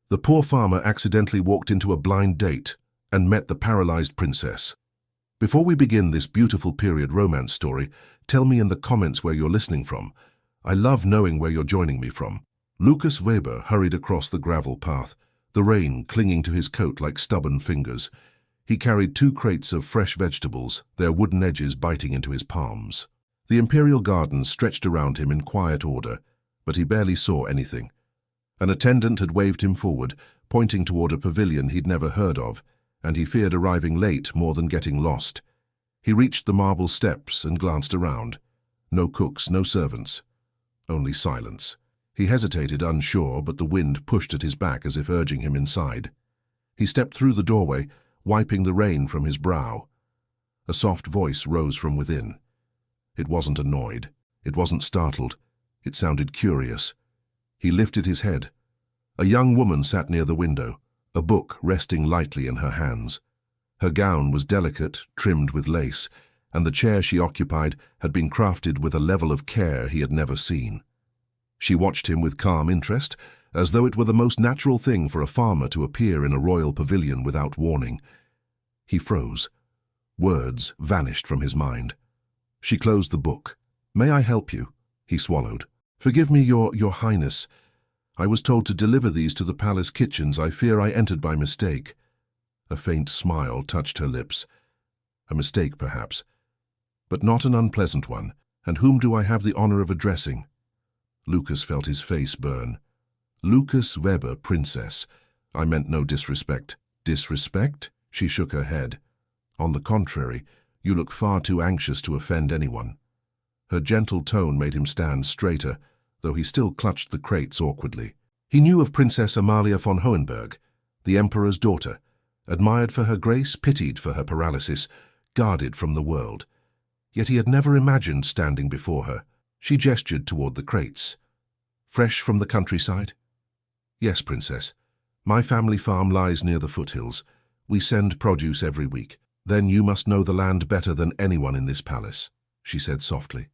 The poor farmer accidentally walked into a blind date and met the paralyzed princess. Before we begin this beautiful period romance story, tell me in the comments where you're listening from. I love knowing where you're joining me from. Lucas Weber hurried across the gravel path, the rain clinging to his coat like stubborn fingers. He carried 2 crates of fresh vegetables, their wooden edges biting into his palms. The imperial gardens stretched around him in quiet order, but he barely saw anything. An attendant had waved him forward, pointing toward a pavilion he'd never heard of, and he feared arriving late more than getting lost. He reached the marble steps and glanced around. No cooks, no servants. Only silence. He hesitated, unsure, but the wind pushed at his back as if urging him inside. He stepped through the doorway, wiping the rain from his brow. A soft voice rose from within. It wasn't annoyed. It wasn't startled. It sounded curious. He lifted his head. A young woman sat near the window, a book resting lightly in her hands. Her gown was delicate, trimmed with lace, and the chair she occupied had been crafted with a level of care he had never seen. She watched him with calm interest, as though it were the most natural thing for a farmer to appear in a royal pavilion without warning. He froze. Words vanished from his mind. She closed the book. "May I help you?" He swallowed. "Forgive me, your highness. I was told to deliver these to the palace kitchens. I fear I entered by mistake." A faint smile touched her lips. A mistake, perhaps, but not an unpleasant one. "And whom do I have the honor of addressing?" Lucas felt his face burn. "Lucas Weber, Princess. I meant no disrespect." "Disrespect?" She shook her head. "On the contrary, you look far too anxious to offend anyone." Her gentle tone made him stand straighter, though he still clutched the crates awkwardly. He knew of Princess Amalia von Hohenberg, the Emperor's daughter, admired for her grace, pitied for her paralysis, guarded from the world. Yet he had never imagined standing before her. She gestured toward the crates. "Fresh from the countryside?" "Yes, Princess. My family farm lies near the foothills. We send produce every week." "Then you must know the land better than anyone in this palace," she said softly.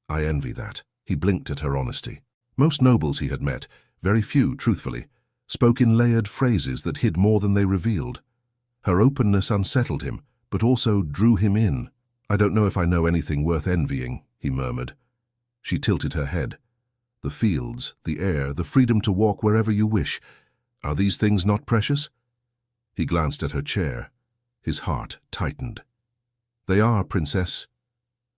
"I envy that." He blinked at her honesty. Most nobles he had met, very few, truthfully, spoke in layered phrases that hid more than they revealed. Her openness unsettled him, but also drew him in. "I don't know if I know anything worth envying," he murmured. She tilted her head. "The fields, the air, the freedom to walk wherever you wish. Are these things not precious?" He glanced at her chair. His heart tightened. "They are, Princess."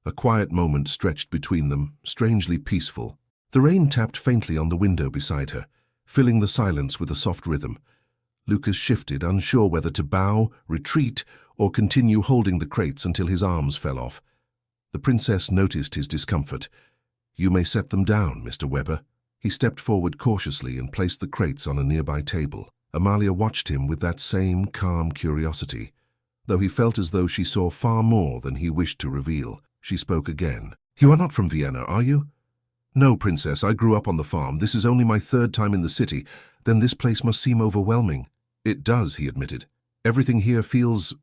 A quiet moment stretched between them, strangely peaceful. The rain tapped faintly on the window beside her, filling the silence with a soft rhythm. Lucas shifted, unsure whether to bow, retreat, or continue holding the crates until his arms fell off. The princess noticed his discomfort. "You may set them down, Mr. Weber." He stepped forward cautiously and placed the crates on a nearby table. Amalia watched him with that same calm curiosity, though he felt as though she saw far more than he wished to reveal. She spoke again. "You are not from Vienna, are you?" "No, Princess, I grew up on the farm. This is only my 3rd time in the city. Then this place must seem overwhelming." "It does," he admitted. "Everything here feels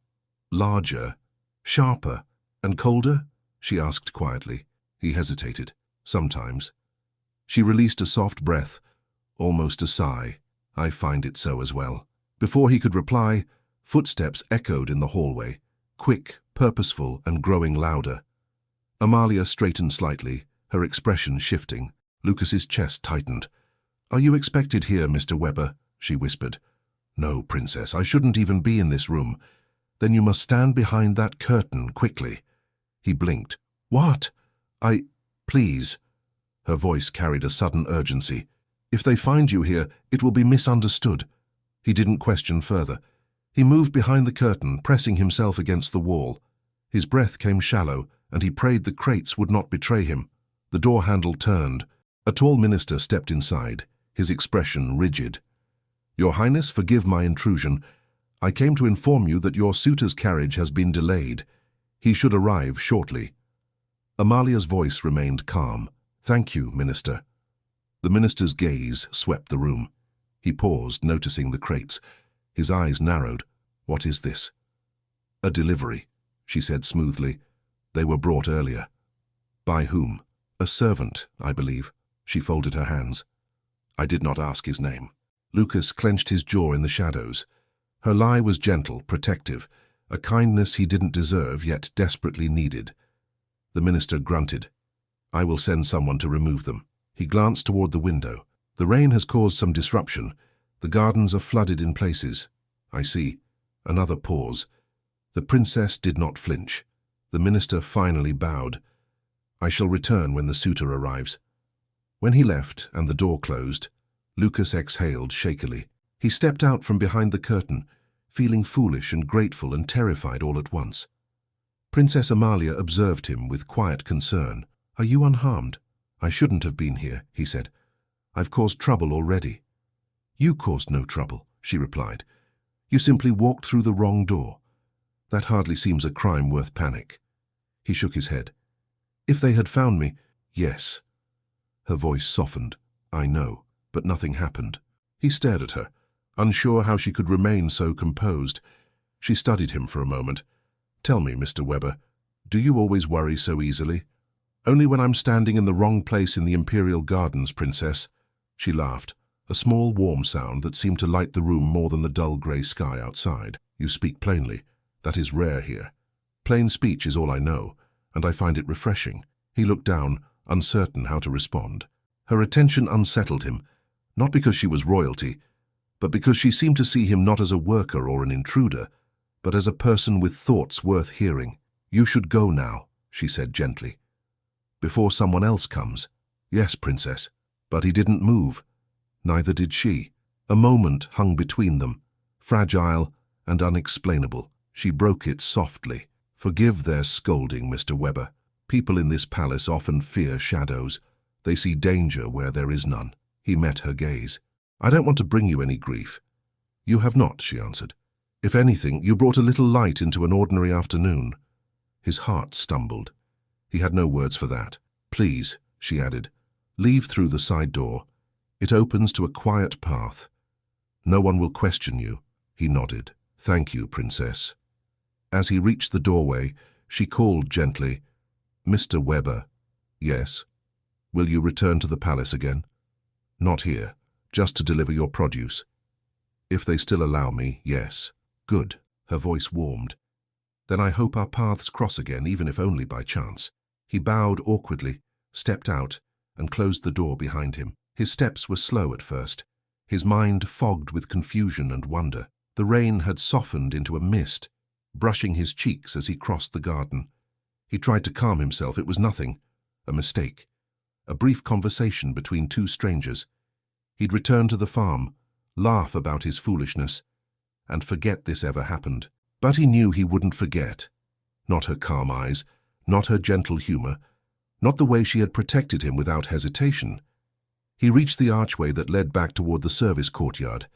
larger, sharper, and colder?" she asked quietly. He hesitated. "Sometimes." She released a soft breath, almost a sigh. "I find it so as well." Before he could reply, footsteps echoed in the hallway, quick, purposeful, and growing louder. Amalia straightened slightly, her expression shifting. Lucas's chest tightened. "Are you expected here, Mr. Weber?" she whispered. "No, Princess, I shouldn't even be in this room." "Then you must stand behind that curtain, quickly." He blinked. "What?" Please." Her voice carried a sudden urgency. "If they find you here, it will be misunderstood." He didn't question further. He moved behind the curtain, pressing himself against the wall. His breath came shallow, and he prayed the crates would not betray him. The door handle turned. A tall minister stepped inside, his expression rigid. "Your Highness, forgive my intrusion. I came to inform you that your suitor's carriage has been delayed. He should arrive shortly." Amalia's voice remained calm. "Thank you, Minister." The minister's gaze swept the room. He paused, noticing the crates. His eyes narrowed. "What is this?" "A delivery," she said smoothly. "They were brought earlier." "By whom?" "A servant, I believe." She folded her hands. "I did not ask his name." Lucas clenched his jaw in the shadows. Her lie was gentle, protective, a kindness he didn't deserve yet desperately needed. The minister grunted. "I will send someone to remove them." He glanced toward the window. "The rain has caused some disruption. The gardens are flooded in places." "I see." Another pause. The princess did not flinch. The minister finally bowed. "I shall return when the suitor arrives." When he left and the door closed, Lucas exhaled shakily. He stepped out from behind the curtain, feeling foolish and grateful and terrified all at once. Princess Amalia observed him with quiet concern. "Are you unharmed?" "I shouldn't have been here," he said. "I've caused trouble already." "You caused no trouble," she replied. "You simply walked through the wrong door. That hardly seems a crime worth panic." He shook his head. "If they had found me—" "Yes." Her voice softened. "I know, but nothing happened." He stared at her, unsure how she could remain so composed. She studied him for a moment. "Tell me, Mr. Weber, do you always worry so easily?" "Only when I'm standing in the wrong place in the Imperial Gardens, Princess." She laughed, a small warm sound that seemed to light the room more than the dull grey sky outside. "You speak plainly. That is rare here. Plain speech is all I know, and I find it refreshing." He looked down, uncertain how to respond. Her attention unsettled him, not because she was royalty, but because she seemed to see him not as a worker or an intruder, but as a person with thoughts worth hearing. "You should go now," she said gently. "Before someone else comes." "Yes, Princess." But he didn't move. Neither did she. A moment hung between them, fragile and unexplainable. She broke it softly. "Forgive their scolding, Mr. Weber. People in this palace often fear shadows. They see danger where there is none." He met her gaze. "I don't want to bring you any grief." "You have not," she answered. "If anything, you brought a little light into an ordinary afternoon." His heart stumbled. He had no words for that. "Please," she added, "leave through the side door. It opens to a quiet path. No one will question you." He nodded. "Thank you, Princess." As he reached the doorway, she called gently, "Mr. Weber." "Yes." "Will you return to the palace again?" "Not here, just to deliver your produce." "If they still allow me, yes." "Good." Her voice warmed. "Then I hope our paths cross again, even if only by chance." He bowed awkwardly, stepped out, and closed the door behind him. His steps were slow at first, his mind fogged with confusion and wonder. The rain had softened into a mist, brushing his cheeks as he crossed the garden. He tried to calm himself. It was nothing. A mistake. A brief conversation between two strangers. He'd return to the farm, laugh about his foolishness, and forget this ever happened. But he knew he wouldn't forget. Not her calm eyes, not her gentle humor, not the way she had protected him without hesitation. He reached the archway that led back toward the service courtyard.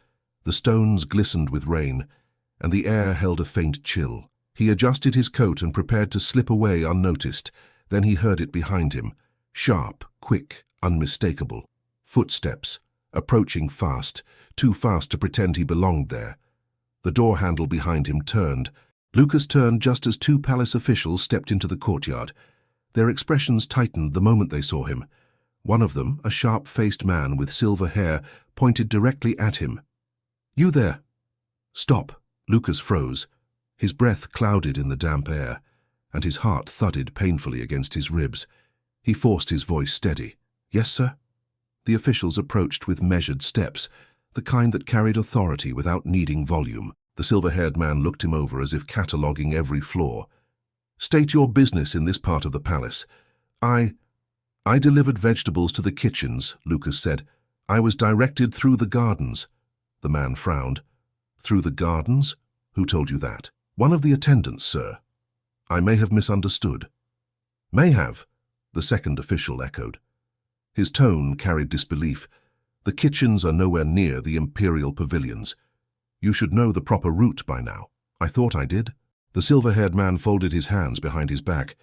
The stones glistened with rain, and the air held a faint chill. He adjusted his coat and prepared to slip away unnoticed. Then he heard it behind him, sharp, quick, unmistakable. Footsteps, approaching fast, too fast to pretend he belonged there. The door handle behind him turned. Lucas turned just as two palace officials stepped into the courtyard. Their expressions tightened the moment they saw him. One of them, a sharp-faced man with silver hair, pointed directly at him. "You there!" "Stop!" Lucas froze. His breath clouded in the damp air, and his heart thudded painfully against his ribs. He forced his voice steady. "Yes, sir?" The officials approached with measured steps, the kind that carried authority without needing volume. The silver-haired man looked him over as if cataloguing every flaw. "State your business in this part of the palace." I delivered vegetables to the kitchens," Lucas said. "I was directed through the gardens." The man frowned. "Through the gardens? Who told you that?" "One of the attendants, sir." "I may have misunderstood." "May have," the second official echoed. His tone carried disbelief. "The kitchens are nowhere near the imperial pavilions. You should know the proper route by now." "I thought I did." The silver-haired man folded his hands behind his back.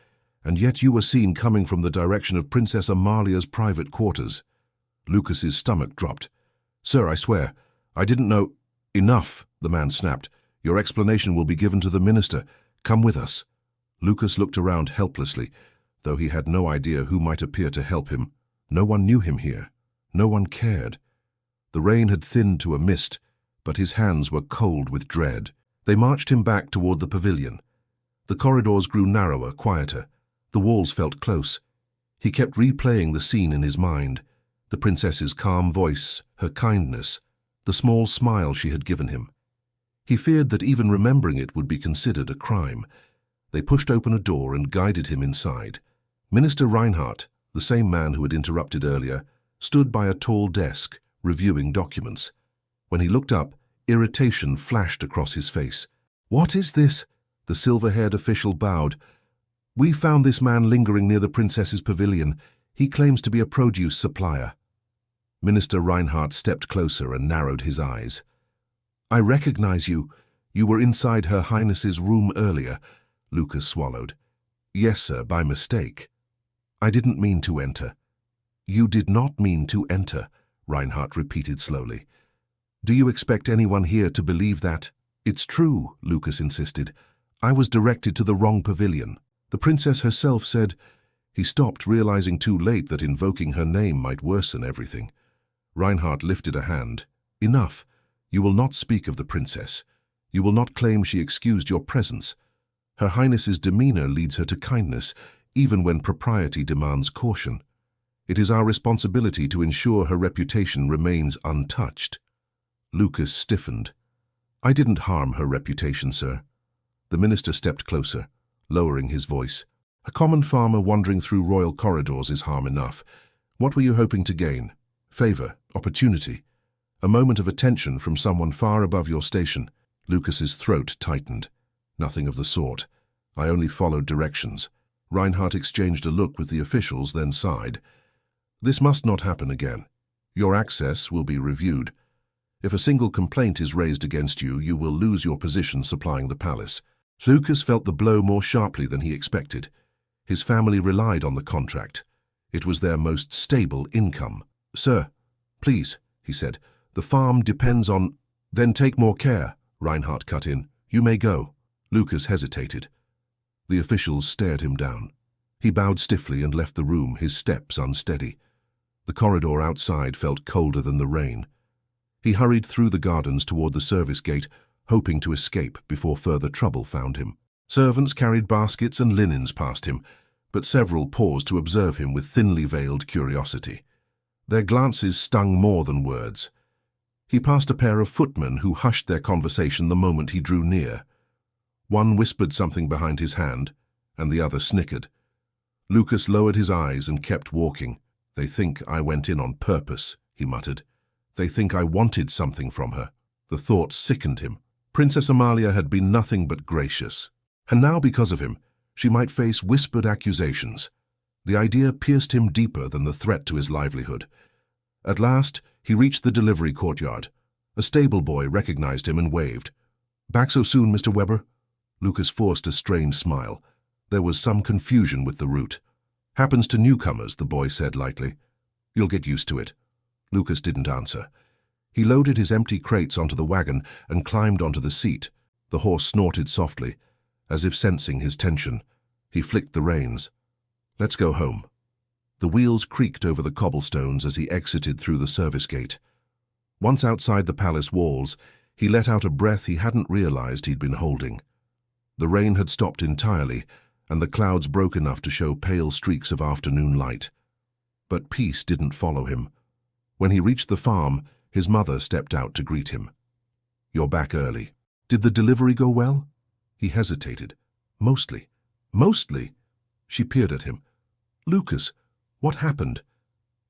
"And yet you were seen coming from the direction of Princess Amalia's private quarters." Lucas's stomach dropped. "Sir, I swear, I didn't know—" "Enough," the man snapped. "Your explanation will be given to the minister. Come with us." Lucas looked around helplessly, though he had no idea who might appear to help him. No one knew him here. No one cared. The rain had thinned to a mist, but his hands were cold with dread. They marched him back toward the pavilion. The corridors grew narrower, quieter. The walls felt close. He kept replaying the scene in his mind. The princess's calm voice, her kindness, the small smile she had given him. He feared that even remembering it would be considered a crime. They pushed open a door and guided him inside. Minister Reinhardt, the same man who had interrupted earlier, stood by a tall desk, reviewing documents. When he looked up, irritation flashed across his face. "What is this?" The silver-haired official bowed. "We found this man lingering near the princess's pavilion. He claims to be a produce supplier." Minister Reinhardt stepped closer and narrowed his eyes. "I recognize you. You were inside Her Highness's room earlier." Lucas swallowed. "Yes, sir, by mistake. I didn't mean to enter." "You did not mean to enter," Reinhardt repeated slowly. "Do you expect anyone here to believe that?" "It's true," Lucas insisted. "I was directed to the wrong pavilion. The princess herself said—" He stopped, realizing too late that invoking her name might worsen everything. Reinhardt lifted a hand. "Enough. You will not speak of the princess. You will not claim she excused your presence. Her Highness's demeanor leads her to kindness, even when propriety demands caution. It is our responsibility to ensure her reputation remains untouched." Lucas stiffened. "I didn't harm her reputation, sir." The minister stepped closer, lowering his voice. "A common farmer wandering through royal corridors is harm enough. What were you hoping to gain? Favor, opportunity, a moment of attention from someone far above your station?" Lucas's throat tightened. "Nothing of the sort. I only followed directions." Reinhardt exchanged a look with the officials, then sighed. "This must not happen again. Your access will be reviewed. If a single complaint is raised against you, you will lose your position supplying the palace." Lucas felt the blow more sharply than he expected. His family relied on the contract. It was their most stable income. "Sir, please," he said, "the farm depends on—" "Then take more care," Reinhardt cut in. "You may go." Lucas hesitated. The officials stared him down. He bowed stiffly and left the room, his steps unsteady. The corridor outside felt colder than the rain. He hurried through the gardens toward the service gate, hoping to escape before further trouble found him. Servants carried baskets and linens past him, but several paused to observe him with thinly veiled curiosity. Their glances stung more than words. He passed a pair of footmen who hushed their conversation the moment he drew near. One whispered something behind his hand, and the other snickered. Lucas lowered his eyes and kept walking. "They think I went in on purpose," he muttered. "They think I wanted something from her." The thought sickened him. Princess Amalia had been nothing but gracious. And now, because of him, she might face whispered accusations. The idea pierced him deeper than the threat to his livelihood. At last, he reached the delivery courtyard. A stable boy recognized him and waved. "Back so soon, Mr. Weber?" Lucas forced a strained smile. There was some confusion with the route. "Happens to newcomers," the boy said lightly. "You'll get used to it." Lucas didn't answer. He loaded his empty crates onto the wagon and climbed onto the seat. The horse snorted softly, as if sensing his tension. He flicked the reins. "Let's go home." The wheels creaked over the cobblestones as he exited through the service gate. Once outside the palace walls, he let out a breath he hadn't realized he'd been holding. The rain had stopped entirely, and the clouds broke enough to show pale streaks of afternoon light. But peace didn't follow him. When he reached the farm, his mother stepped out to greet him. "You're back early. Did the delivery go well?" He hesitated. "Mostly." "Mostly?" She peered at him. "Lucas, what happened?"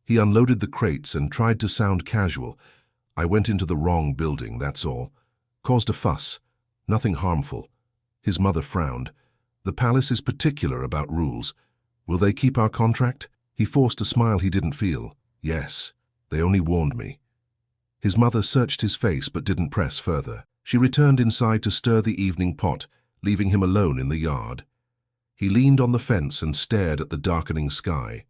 He unloaded the crates and tried to sound casual. "I went into the wrong building, that's all. Caused a fuss. Nothing harmful." His mother frowned. "The palace is particular about rules. Will they keep our contract?" He forced a smile he didn't feel. "Yes. They only warned me." His mother searched his face but didn't press further. She returned inside to stir the evening pot, leaving him alone in the yard. He leaned on the fence and stared at the darkening sky.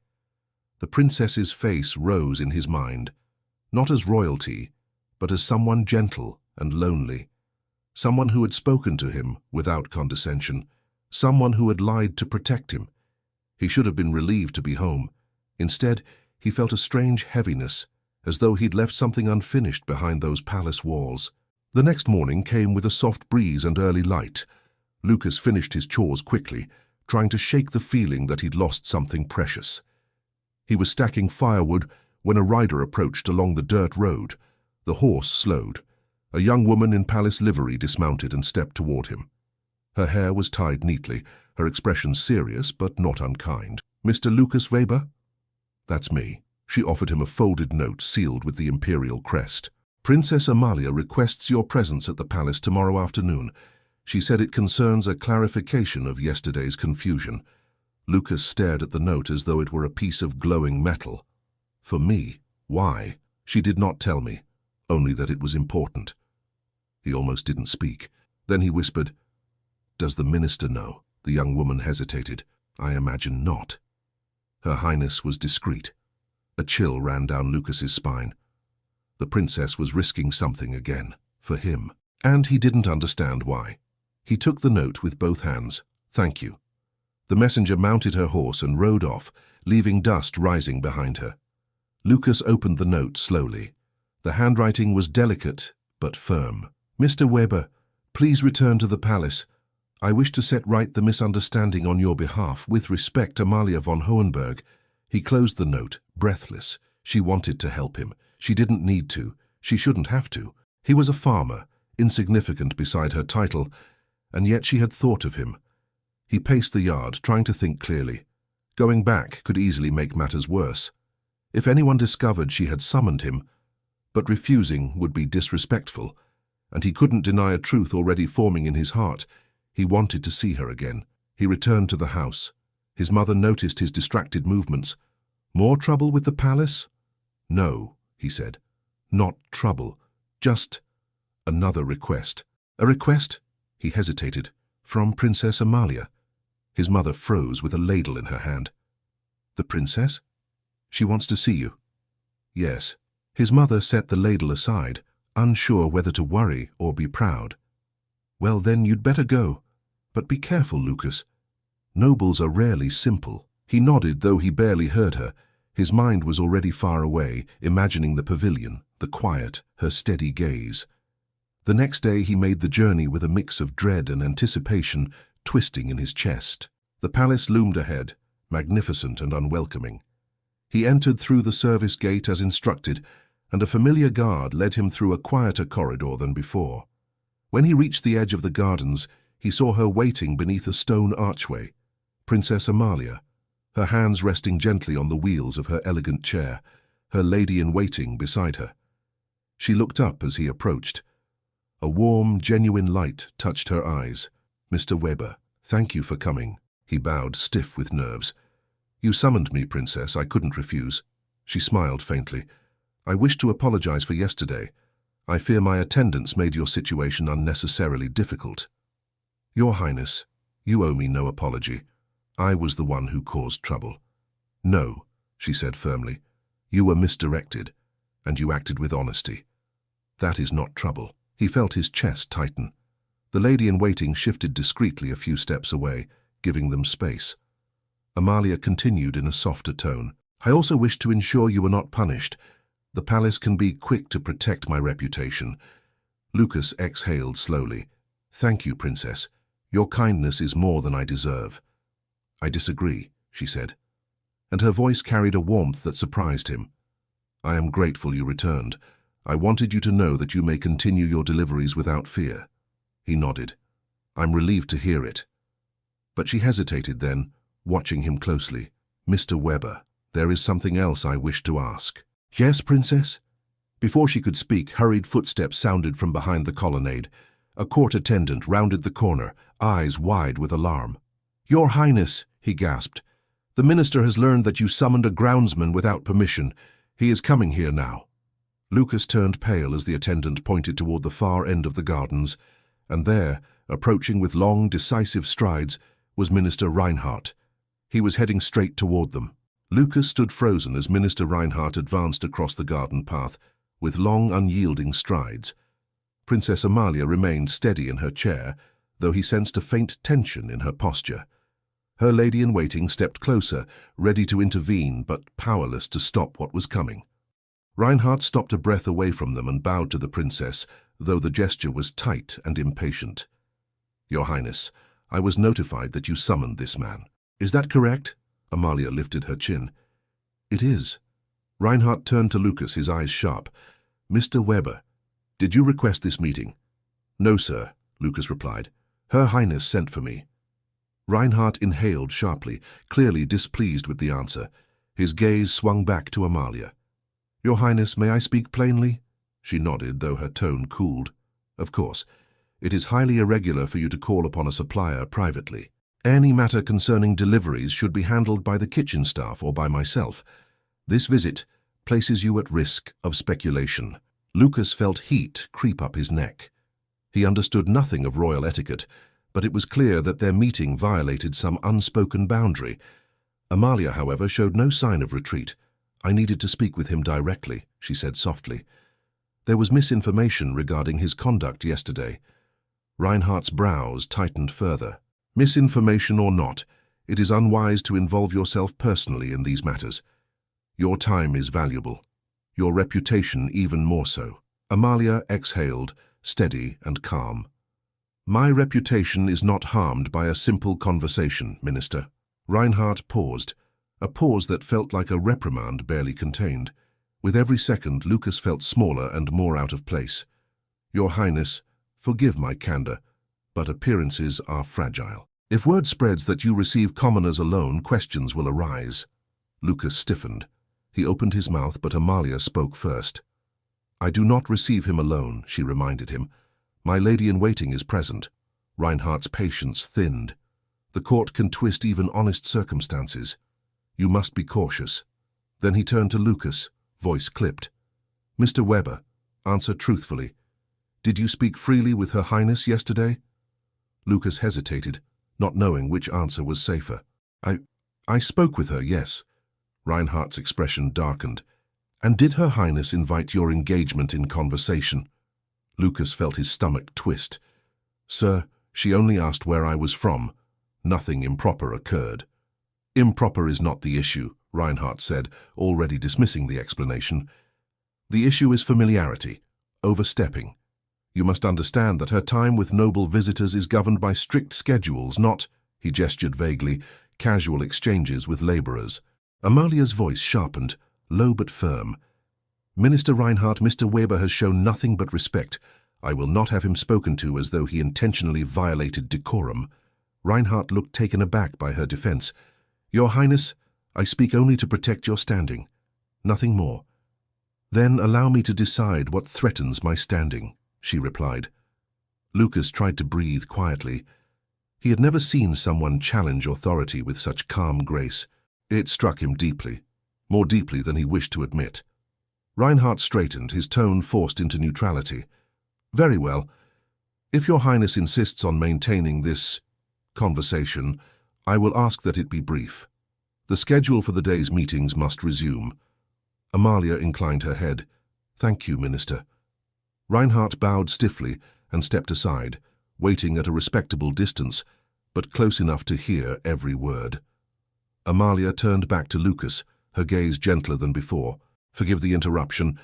The princess's face rose in his mind, not as royalty, but as someone gentle and lonely. Someone who had spoken to him without condescension. Someone who had lied to protect him. He should have been relieved to be home. Instead, he felt a strange heaviness, as though he'd left something unfinished behind those palace walls. The next morning came with a soft breeze and early light. Lucas finished his chores quickly, trying to shake the feeling that he'd lost something precious. He was stacking firewood when a rider approached along the dirt road. The horse slowed. A young woman in palace livery dismounted and stepped toward him. Her hair was tied neatly, her expression serious but not unkind. "Mr. Lucas Weber?" "That's me." She offered him a folded note sealed with the imperial crest. "Princess Amalia requests your presence at the palace tomorrow afternoon. She said it concerns a clarification of yesterday's confusion." Lucas stared at the note as though it were a piece of glowing metal. "For me? Why?" "She did not tell me, only that it was important." He almost didn't speak. Then he whispered, "Does the minister know?" The young woman hesitated. "I imagine not." Her Highness was discreet. A chill ran down Lucas's spine. The princess was risking something again, for him, and he didn't understand why. He took the note with both hands. "Thank you." The messenger mounted her horse and rode off, leaving dust rising behind her. Lucas opened the note slowly. The handwriting was delicate but firm. "Mr. Weber, please return to the palace. I wish to set right the misunderstanding on your behalf. With respect, Amalia von Hohenberg." He closed the note, breathless. She wanted to help him. She didn't need to. She shouldn't have to. He was a farmer, insignificant beside her title, and yet she had thought of him. He paced the yard, trying to think clearly. Going back could easily make matters worse. If anyone discovered she had summoned him, but refusing would be disrespectful, and he couldn't deny a truth already forming in his heart. He wanted to see her again. He returned to the house. His mother noticed his distracted movements. "More trouble with the palace?" "No," he said. "Not trouble. Just another request." "A request?" He hesitated. "From Princess Amalia." His mother froze with a ladle in her hand. "The princess? She wants to see you." "Yes." His mother set the ladle aside, unsure whether to worry or be proud. "Well, then you'd better go. But be careful, Lucas. Nobles are rarely simple." He nodded, though he barely heard her. His mind was already far away, imagining the pavilion, the quiet, her steady gaze. The next day he made the journey with a mix of dread and anticipation twisting in his chest. The palace loomed ahead, magnificent and unwelcoming. He entered through the service gate as instructed, and a familiar guard led him through a quieter corridor than before. When he reached the edge of the gardens, he saw her waiting beneath a stone archway. Princess Amalia, her hands resting gently on the wheels of her elegant chair, her lady-in-waiting beside her. She looked up as he approached. A warm, genuine light touched her eyes. "Mr. Weber, thank you for coming." He bowed, stiff with nerves. "You summoned me, Princess. I couldn't refuse." She smiled faintly. "I wish to apologize for yesterday. I fear my attendance made your situation unnecessarily difficult." "Your Highness, you owe me no apology. I was the one who caused trouble." "No," she said firmly. "You were misdirected, and you acted with honesty. That is not trouble." He felt his chest tighten. The lady-in-waiting shifted discreetly a few steps away, giving them space. Amalia continued in a softer tone. "I also wish to ensure you are not punished. The palace can be quick to protect my reputation." Lucas exhaled slowly. "Thank you, Princess. Your kindness is more than I deserve." "I disagree," she said, and her voice carried a warmth that surprised him. "I am grateful you returned. I wanted you to know that you may continue your deliveries without fear." He nodded. "I'm relieved to hear it." But she hesitated then, watching him closely. "Mr. Weber, there is something else I wish to ask." "Yes, Princess?" Before she could speak, hurried footsteps sounded from behind the colonnade. A court attendant rounded the corner, eyes wide with alarm. "Your Highness," he gasped, "the minister has learned that you summoned a groundsman without permission. He is coming here now." Lucas turned pale as the attendant pointed toward the far end of the gardens, and there, approaching with long, decisive strides, was Minister Reinhardt. He was heading straight toward them. Lucas stood frozen as Minister Reinhardt advanced across the garden path, with long, unyielding strides. Princess Amalia remained steady in her chair, though he sensed a faint tension in her posture. Her lady-in-waiting stepped closer, ready to intervene but powerless to stop what was coming. Reinhardt stopped a breath away from them and bowed to the princess, though the gesture was tight and impatient. "Your Highness, I was notified that you summoned this man. Is that correct?" Amalia lifted her chin. "It is." Reinhardt turned to Lucas, his eyes sharp. "Mr. Weber, did you request this meeting?" "No, sir," Lucas replied. "Her Highness sent for me." Reinhardt inhaled sharply, clearly displeased with the answer. His gaze swung back to Amalia. "Your Highness, may I speak plainly?" She nodded, though her tone cooled. "Of course. It is highly irregular for you to call upon a supplier privately. Any matter concerning deliveries should be handled by the kitchen staff or by myself. This visit places you at risk of speculation." Lucas felt heat creep up his neck. He understood nothing of royal etiquette, but it was clear that their meeting violated some unspoken boundary. Amalia, however, showed no sign of retreat. "I needed to speak with him directly," she said softly. "There was misinformation regarding his conduct yesterday." Reinhardt's brows tightened further. "Misinformation or not, it is unwise to involve yourself personally in these matters. Your time is valuable. Your reputation even more so." Amalia exhaled, steady and calm. "My reputation is not harmed by a simple conversation, Minister." Reinhardt paused, a pause that felt like a reprimand barely contained. With every second, Lucas felt smaller and more out of place. "Your Highness, forgive my candor, but appearances are fragile. If word spreads that you receive commoners alone, questions will arise." Lucas stiffened. He opened his mouth, but Amalia spoke first. "I do not receive him alone," she reminded him. "My lady-in-waiting is present." Reinhardt's patience thinned. "The court can twist even honest circumstances. You must be cautious." Then he turned to Lucas, voice clipped. "Mr. Weber, answer truthfully. Did you speak freely with Her Highness yesterday?" Lucas hesitated, not knowing which answer was safer. I spoke with her, yes." Reinhardt's expression darkened. "And did Her Highness invite your engagement in conversation?" Lucas felt his stomach twist. "Sir, she only asked where I was from. Nothing improper occurred." "Improper is not the issue," Reinhardt said, already dismissing the explanation. "The issue is familiarity, overstepping. You must understand that her time with noble visitors is governed by strict schedules, not," he gestured vaguely, "casual exchanges with laborers." Amalia's voice sharpened, low but firm. "Minister Reinhardt, Mr. Weber has shown nothing but respect. I will not have him spoken to as though he intentionally violated decorum." Reinhardt looked taken aback by her defense. "Your Highness, I speak only to protect your standing. Nothing more." "Then allow me to decide what threatens my standing," she replied. Lucas tried to breathe quietly. He had never seen someone challenge authority with such calm grace. It struck him deeply, more deeply than he wished to admit. Reinhardt straightened, his tone forced into neutrality. "Very well. If your Highness insists on maintaining this conversation, I will ask that it be brief. The schedule for the day's meetings must resume." Amalia inclined her head. "Thank you, Minister." Reinhardt bowed stiffly and stepped aside, waiting at a respectable distance, but close enough to hear every word. Amalia turned back to Lucas, her gaze gentler than before. "Forgive the interruption.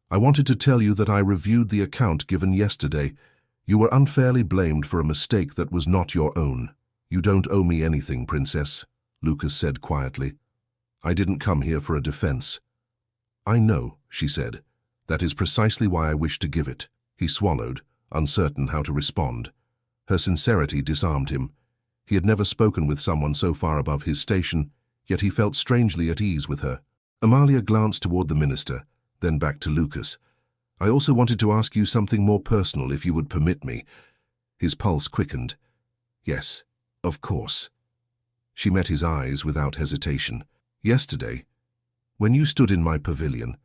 I wanted to tell you that I reviewed the account given yesterday. You were unfairly blamed for a mistake that was not your own." "You don't owe me anything, Princess," Lucas said quietly. "I didn't come here for a defense." "I know," she said. "That is precisely why I wish to give it." He swallowed, uncertain how to respond. Her sincerity disarmed him. He had never spoken with someone so far above his station, yet he felt strangely at ease with her. Amalia glanced toward the minister, then back to Lucas. "I also wanted to ask you something more personal, if you would permit me." His pulse quickened. "Yes, of course." She met his eyes without hesitation. "Yesterday, when you stood in my pavilion,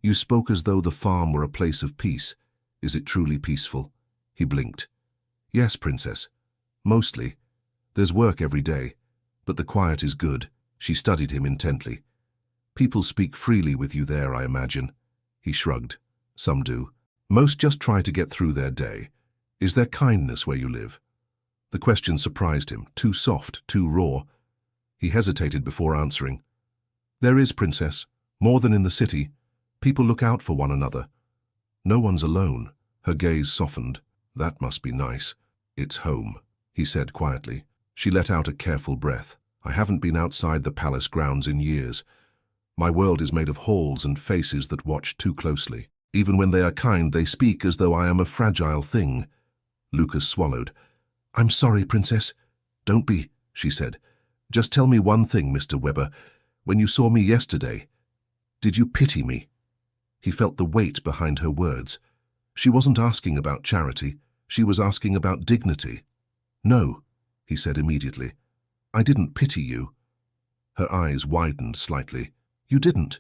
you spoke as though the farm were a place of peace. Is it truly peaceful?" He blinked. "Yes, Princess. Mostly. There's work every day, but the quiet is good." She studied him intently. "People speak freely with you there, I imagine." He shrugged. "Some do. Most just try to get through their day. Is there kindness where you live?" The question surprised him, too soft, too raw. He hesitated before answering. "There is, Princess, more than in the city. People look out for one another. No one's alone. Her gaze softened. That must be nice. It's home, he said quietly. She let out a careful breath. I haven't been outside the palace grounds in years. My world is made of halls and faces that watch too closely. Even when they are kind, they speak as though I am a fragile thing. Lucas swallowed. I'm sorry, Princess. Don't be, she said. Just tell me one thing, Mr. Weber. When you saw me yesterday, did you pity me? He felt the weight behind her words. She wasn't asking about charity. She was asking about dignity. No, he said immediately. I didn't pity you. Her eyes widened slightly. You didn't.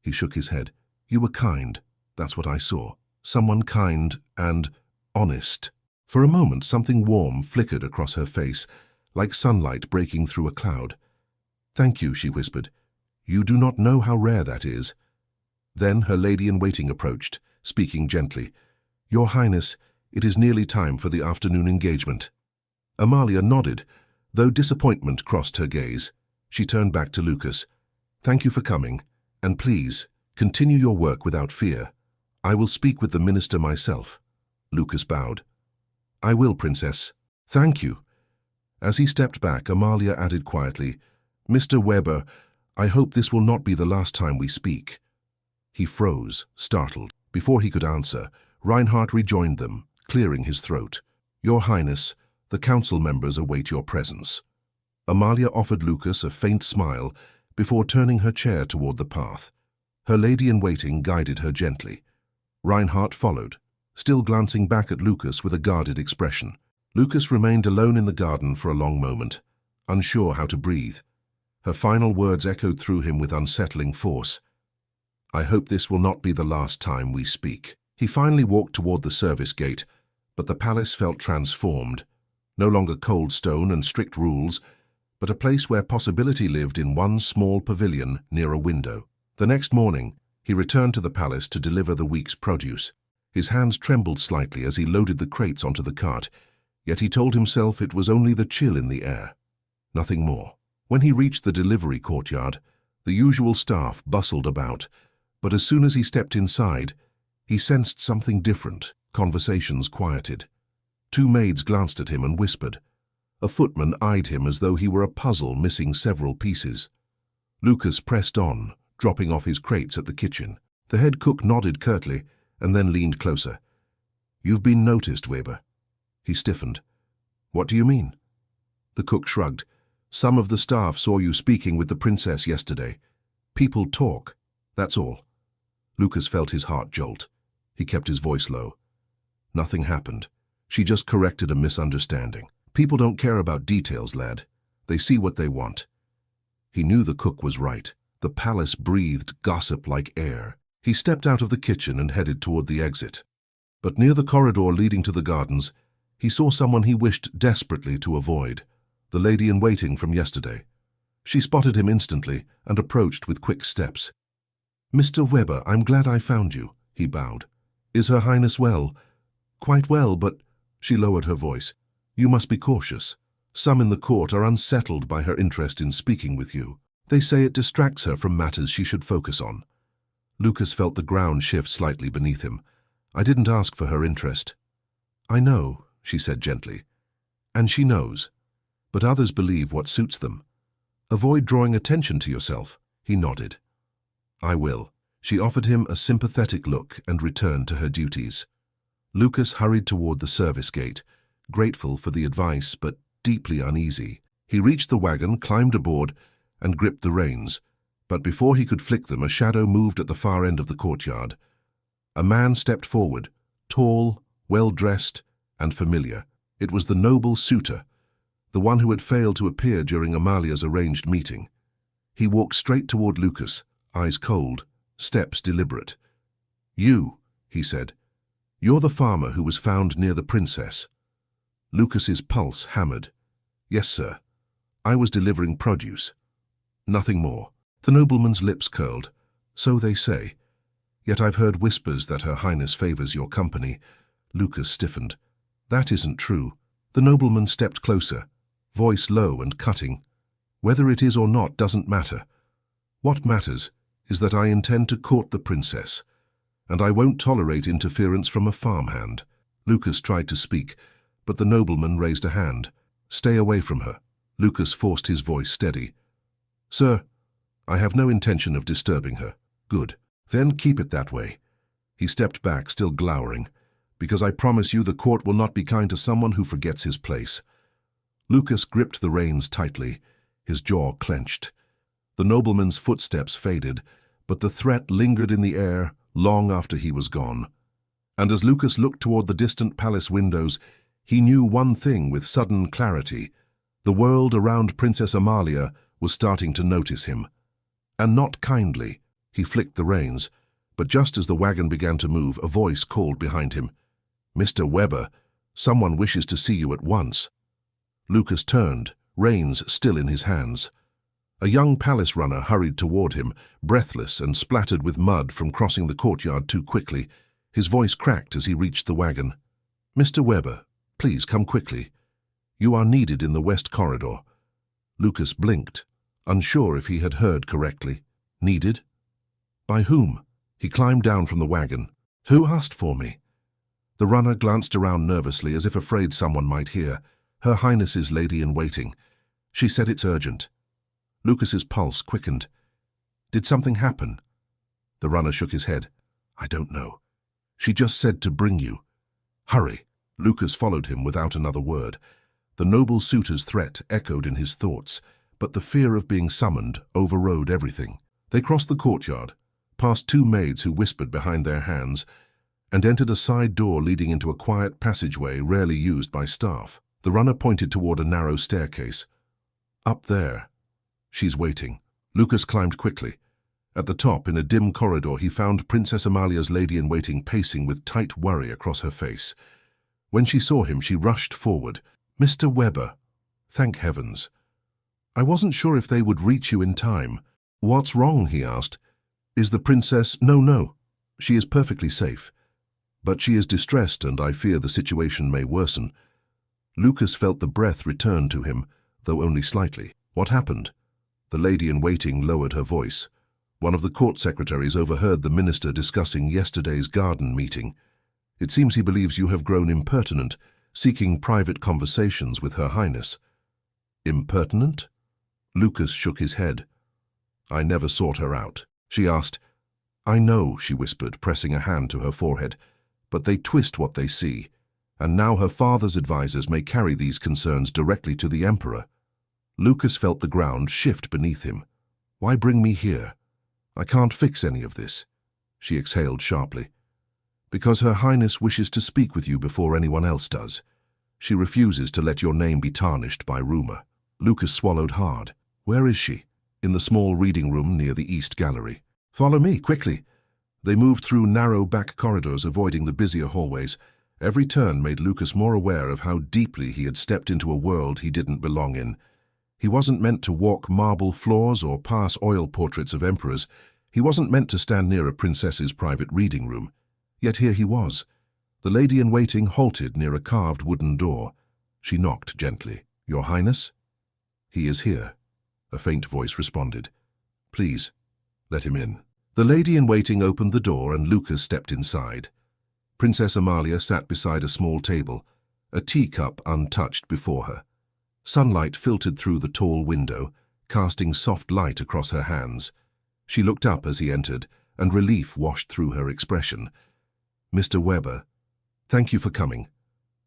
He shook his head. You were kind. That's what I saw. Someone kind and honest. For a moment, something warm flickered across her face, like sunlight breaking through a cloud. Thank you, she whispered. You do not know how rare that is. Then her lady-in-waiting approached, speaking gently. Your Highness, it is nearly time for the afternoon engagement. Amalia nodded, though disappointment crossed her gaze. She turned back to Lucas. Thank you for coming, and please, continue your work without fear. I will speak with the minister myself. Lucas bowed. I will, Princess. Thank you. As he stepped back, Amalia added quietly, Mr. Weber, I hope this will not be the last time we speak. He froze, startled. Before he could answer, Reinhardt rejoined them, clearing his throat. Your Highness, the council members await your presence. Amalia offered Lucas a faint smile before turning her chair toward the path. Her lady-in-waiting guided her gently. Reinhardt followed, still glancing back at Lucas with a guarded expression. Lucas remained alone in the garden for a long moment, unsure how to breathe. Her final words echoed through him with unsettling force. I hope this will not be the last time we speak. He finally walked toward the service gate, but the palace felt transformed. No longer cold stone and strict rules, but a place where possibility lived in one small pavilion near a window. The next morning, he returned to the palace to deliver the week's produce. His hands trembled slightly as he loaded the crates onto the cart, yet he told himself it was only the chill in the air. Nothing more. When he reached the delivery courtyard, the usual staff bustled about, but as soon as he stepped inside, he sensed something different. Conversations quieted. Two maids glanced at him and whispered. A footman eyed him as though he were a puzzle missing several pieces. Lucas pressed on, dropping off his crates at the kitchen. The head cook nodded curtly and then leaned closer. You've been noticed, Weber. He stiffened. What do you mean? The cook shrugged. Some of the staff saw you speaking with the princess yesterday. People talk, that's all. Lucas felt his heart jolt. He kept his voice low. Nothing happened. She just corrected a misunderstanding. People don't care about details, lad. They see what they want. He knew the cook was right. The palace breathed gossip like air. He stepped out of the kitchen and headed toward the exit. But near the corridor leading to the gardens, he saw someone he wished desperately to avoid, the lady-in-waiting from yesterday. She spotted him instantly and approached with quick steps. Mr. Weber, I'm glad I found you, he bowed. Is Her Highness well? Quite well, but... She lowered her voice. You must be cautious. Some in the court are unsettled by her interest in speaking with you. They say it distracts her from matters she should focus on. Lucas felt the ground shift slightly beneath him. I didn't ask for her interest. I know, she said gently. And she knows. But others believe what suits them. Avoid drawing attention to yourself. He nodded. I will. She offered him a sympathetic look and returned to her duties. Lucas hurried toward the service gate, grateful for the advice but deeply uneasy. He reached the wagon, climbed aboard, and gripped the reins. But before he could flick them, a shadow moved at the far end of the courtyard. A man stepped forward, tall, well-dressed, and familiar. It was the noble suitor, the one who had failed to appear during Amalia's arranged meeting. He walked straight toward Lucas, eyes cold, steps deliberate. You, he said. You're the farmer who was found near the princess. Lucas's pulse hammered. Yes, sir. I was delivering produce. Nothing more. The nobleman's lips curled. So they say. Yet I've heard whispers that Her Highness favors your company. Lucas stiffened. That isn't true. The nobleman stepped closer, voice low and cutting. Whether it is or not doesn't matter. What matters is that I intend to court the princess, and I won't tolerate interference from a farmhand." Lucas tried to speak, but the nobleman raised a hand. "Stay away from her." Lucas forced his voice steady. "Sir, I have no intention of disturbing her." "Good. Then keep it that way." He stepped back, still glowering. "Because I promise you the court will not be kind to someone who forgets his place." Lucas gripped the reins tightly, his jaw clenched. The nobleman's footsteps faded, but the threat lingered in the air long after he was gone. And as Lucas looked toward the distant palace windows, he knew one thing with sudden clarity. The world around Princess Amalia was starting to notice him. And not kindly. He flicked the reins, but just as the wagon began to move, a voice called behind him. "Mr. Weber, someone wishes to see you at once." Lucas turned, reins still in his hands. A young palace runner hurried toward him, breathless and splattered with mud from crossing the courtyard too quickly. His voice cracked as he reached the wagon. "Mr. Weber, please come quickly. You are needed in the west corridor." Lucas blinked, unsure if he had heard correctly. "Needed? By whom?" He climbed down from the wagon. "Who asked for me?" The runner glanced around nervously as if afraid someone might hear. "Her Highness's lady-in-waiting. She said it's urgent." Lucas's pulse quickened. "Did something happen?" The runner shook his head. "I don't know. She just said to bring you." "Hurry." Lucas followed him without another word. The noble suitor's threat echoed in his thoughts, but the fear of being summoned overrode everything. They crossed the courtyard, past two maids who whispered behind their hands, and entered a side door leading into a quiet passageway rarely used by staff. The runner pointed toward a narrow staircase. "Up there. She's waiting." Lucas climbed quickly. At the top, in a dim corridor, he found Princess Amalia's lady-in-waiting pacing with tight worry across her face. When she saw him, she rushed forward. "Mr. Weber, thank heavens. I wasn't sure if they would reach you in time." "What's wrong?" he asked. "Is the princess—" No. She is perfectly safe. But she is distressed, and I fear the situation may worsen." Lucas felt the breath return to him, though only slightly. "What happened?" The lady-in-waiting lowered her voice. "One of the court secretaries overheard the minister discussing yesterday's garden meeting. It seems he believes you have grown impertinent, seeking private conversations with Her Highness." "Impertinent?" Lucas shook his head. "I never sought her out." She asked. "I know," she whispered, pressing a hand to her forehead, "but they twist what they see, and now her father's advisors may carry these concerns directly to the Emperor." Lucas felt the ground shift beneath him. "Why bring me here? I can't fix any of this." She exhaled sharply. "Because Her Highness wishes to speak with you before anyone else does. She refuses to let your name be tarnished by rumor." Lucas swallowed hard. "Where is she?" "In the small reading room near the East Gallery." "Follow me, quickly." They moved through narrow back corridors, avoiding the busier hallways. Every turn made Lucas more aware of how deeply he had stepped into a world he didn't belong in. He wasn't meant to walk marble floors or pass oil portraits of emperors. He wasn't meant to stand near a princess's private reading room. Yet here he was. The lady-in-waiting halted near a carved wooden door. She knocked gently. "Your Highness?" "He is here," a faint voice responded. "Please, let him in." The lady-in-waiting opened the door and Lucas stepped inside. Princess Amalia sat beside a small table, a teacup untouched before her. Sunlight filtered through the tall window, casting soft light across her hands. She looked up as he entered, and relief washed through her expression. "Mr. Weber, thank you for coming."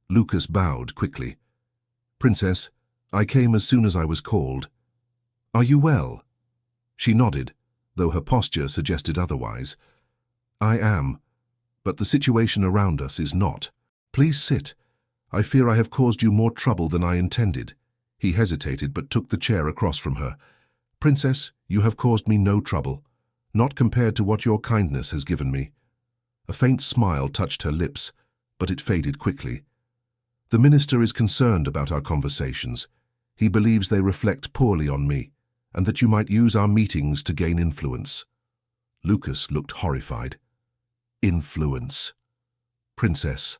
Lucas bowed quickly. "Princess, I came as soon as I was called." "Are you well?" She nodded, though her posture suggested otherwise. "I am, but the situation around us is not. Please sit. I fear I have caused you more trouble than I intended." He hesitated but took the chair across from her. "Princess, you have caused me no trouble, not compared to what your kindness has given me." A faint smile touched her lips, but it faded quickly. "The minister is concerned about our conversations. He believes they reflect poorly on me, and that you might use our meetings to gain influence." Lucas looked horrified. "Influence? Princess,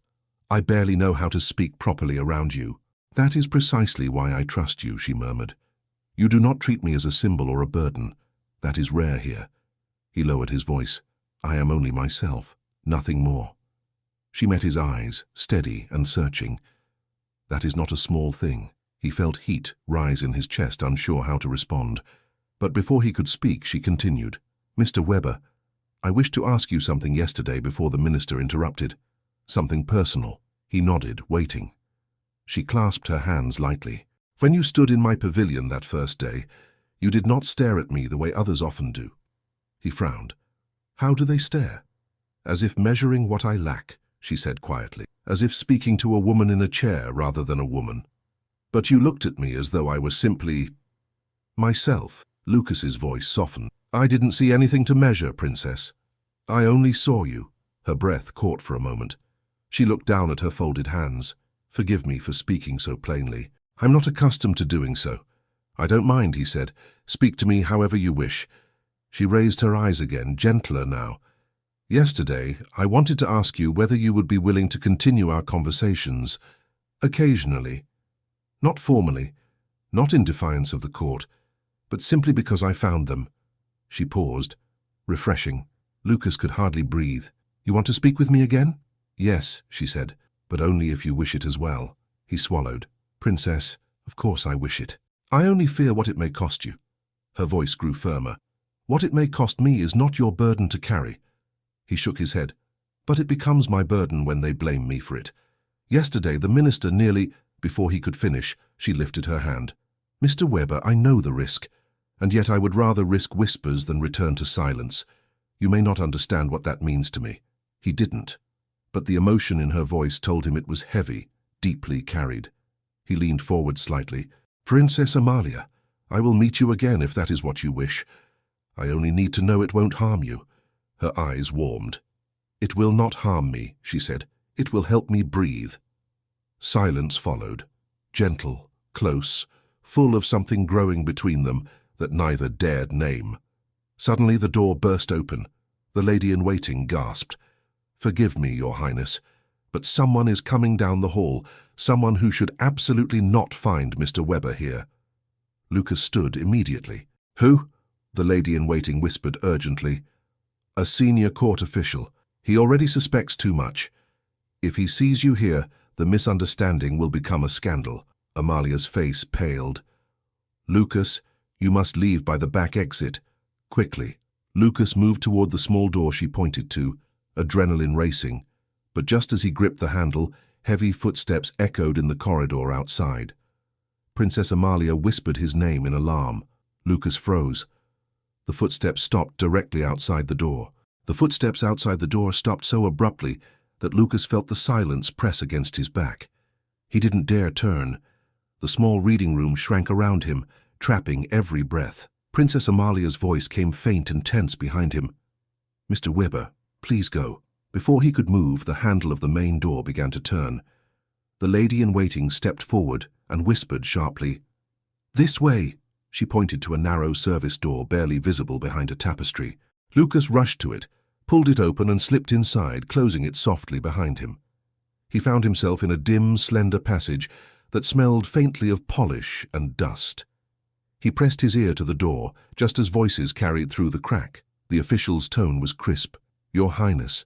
I barely know how to speak properly around you." "That is precisely why I trust you," she murmured. "You do not treat me as a symbol or a burden. That is rare here. He lowered his voice. I am only myself, nothing more. She met his eyes, steady and searching. That is not a small thing. He felt heat rise in his chest, unsure how to respond. But before he could speak, she continued. Mr. Weber, I wished to ask you something yesterday before the minister interrupted. Something personal. He nodded, waiting. She clasped her hands lightly. When you stood in my pavilion that first day, you did not stare at me the way others often do. He frowned. How do they stare? As if measuring what I lack, she said quietly. As if speaking to a woman in a chair rather than a woman. But you looked at me as though I was simply myself. Lucas's voice softened. I didn't see anything to measure, Princess. I only saw you. Her breath caught for a moment. She looked down at her folded hands. Forgive me for speaking so plainly. I'm not accustomed to doing so. I don't mind, he said. Speak to me however you wish. She raised her eyes again, gentler now. Yesterday, I wanted to ask you whether you would be willing to continue our conversations, occasionally. Not formally, not in defiance of the court, but simply because I found them. She paused. Refreshing. Lucas could hardly breathe. You want to speak with me again? Yes, she said, but only if you wish it as well. He swallowed. Princess, of course I wish it. I only fear what it may cost you. Her voice grew firmer. What it may cost me is not your burden to carry. He shook his head. But it becomes my burden when they blame me for it. Yesterday the minister nearly... Before he could finish, she lifted her hand. Mr. Weber, I know the risk, and yet I would rather risk whispers than return to silence. You may not understand what that means to me. He didn't, but the emotion in her voice told him it was heavy, deeply carried. He leaned forward slightly. Princess Amalia, I will meet you again if that is what you wish. I only need to know it won't harm you. Her eyes warmed. It will not harm me, she said. It will help me breathe. Silence followed, gentle, close, full of something growing between them that neither dared name. Suddenly the door burst open. The lady-in-waiting gasped. Forgive me, Your Highness, but someone is coming down the hall, someone who should absolutely not find Mr. Weber here. Lucas stood immediately. Who? The lady-in-waiting whispered urgently. A senior court official. He already suspects too much. If he sees you here, the misunderstanding will become a scandal. Amalia's face paled. Lucas, you must leave by the back exit. Quickly. Lucas moved toward the small door she pointed to, adrenaline racing. But just as he gripped the handle, heavy footsteps echoed in the corridor outside. Princess Amalia whispered his name in alarm. Lucas froze. The footsteps stopped directly outside the door. The footsteps outside the door stopped so abruptly that Lucas felt the silence press against his back. He didn't dare turn. The small reading room shrank around him, trapping every breath. Princess Amalia's voice came faint and tense behind him. Mr. Weber, please go. Before he could move, the handle of the main door began to turn. The lady-in-waiting stepped forward and whispered sharply. This way! She pointed to a narrow service door barely visible behind a tapestry. Lucas rushed to it, pulled it open and slipped inside, closing it softly behind him. He found himself in a dim, slender passage that smelled faintly of polish and dust. He pressed his ear to the door, just as voices carried through the crack. The official's tone was crisp. Your Highness,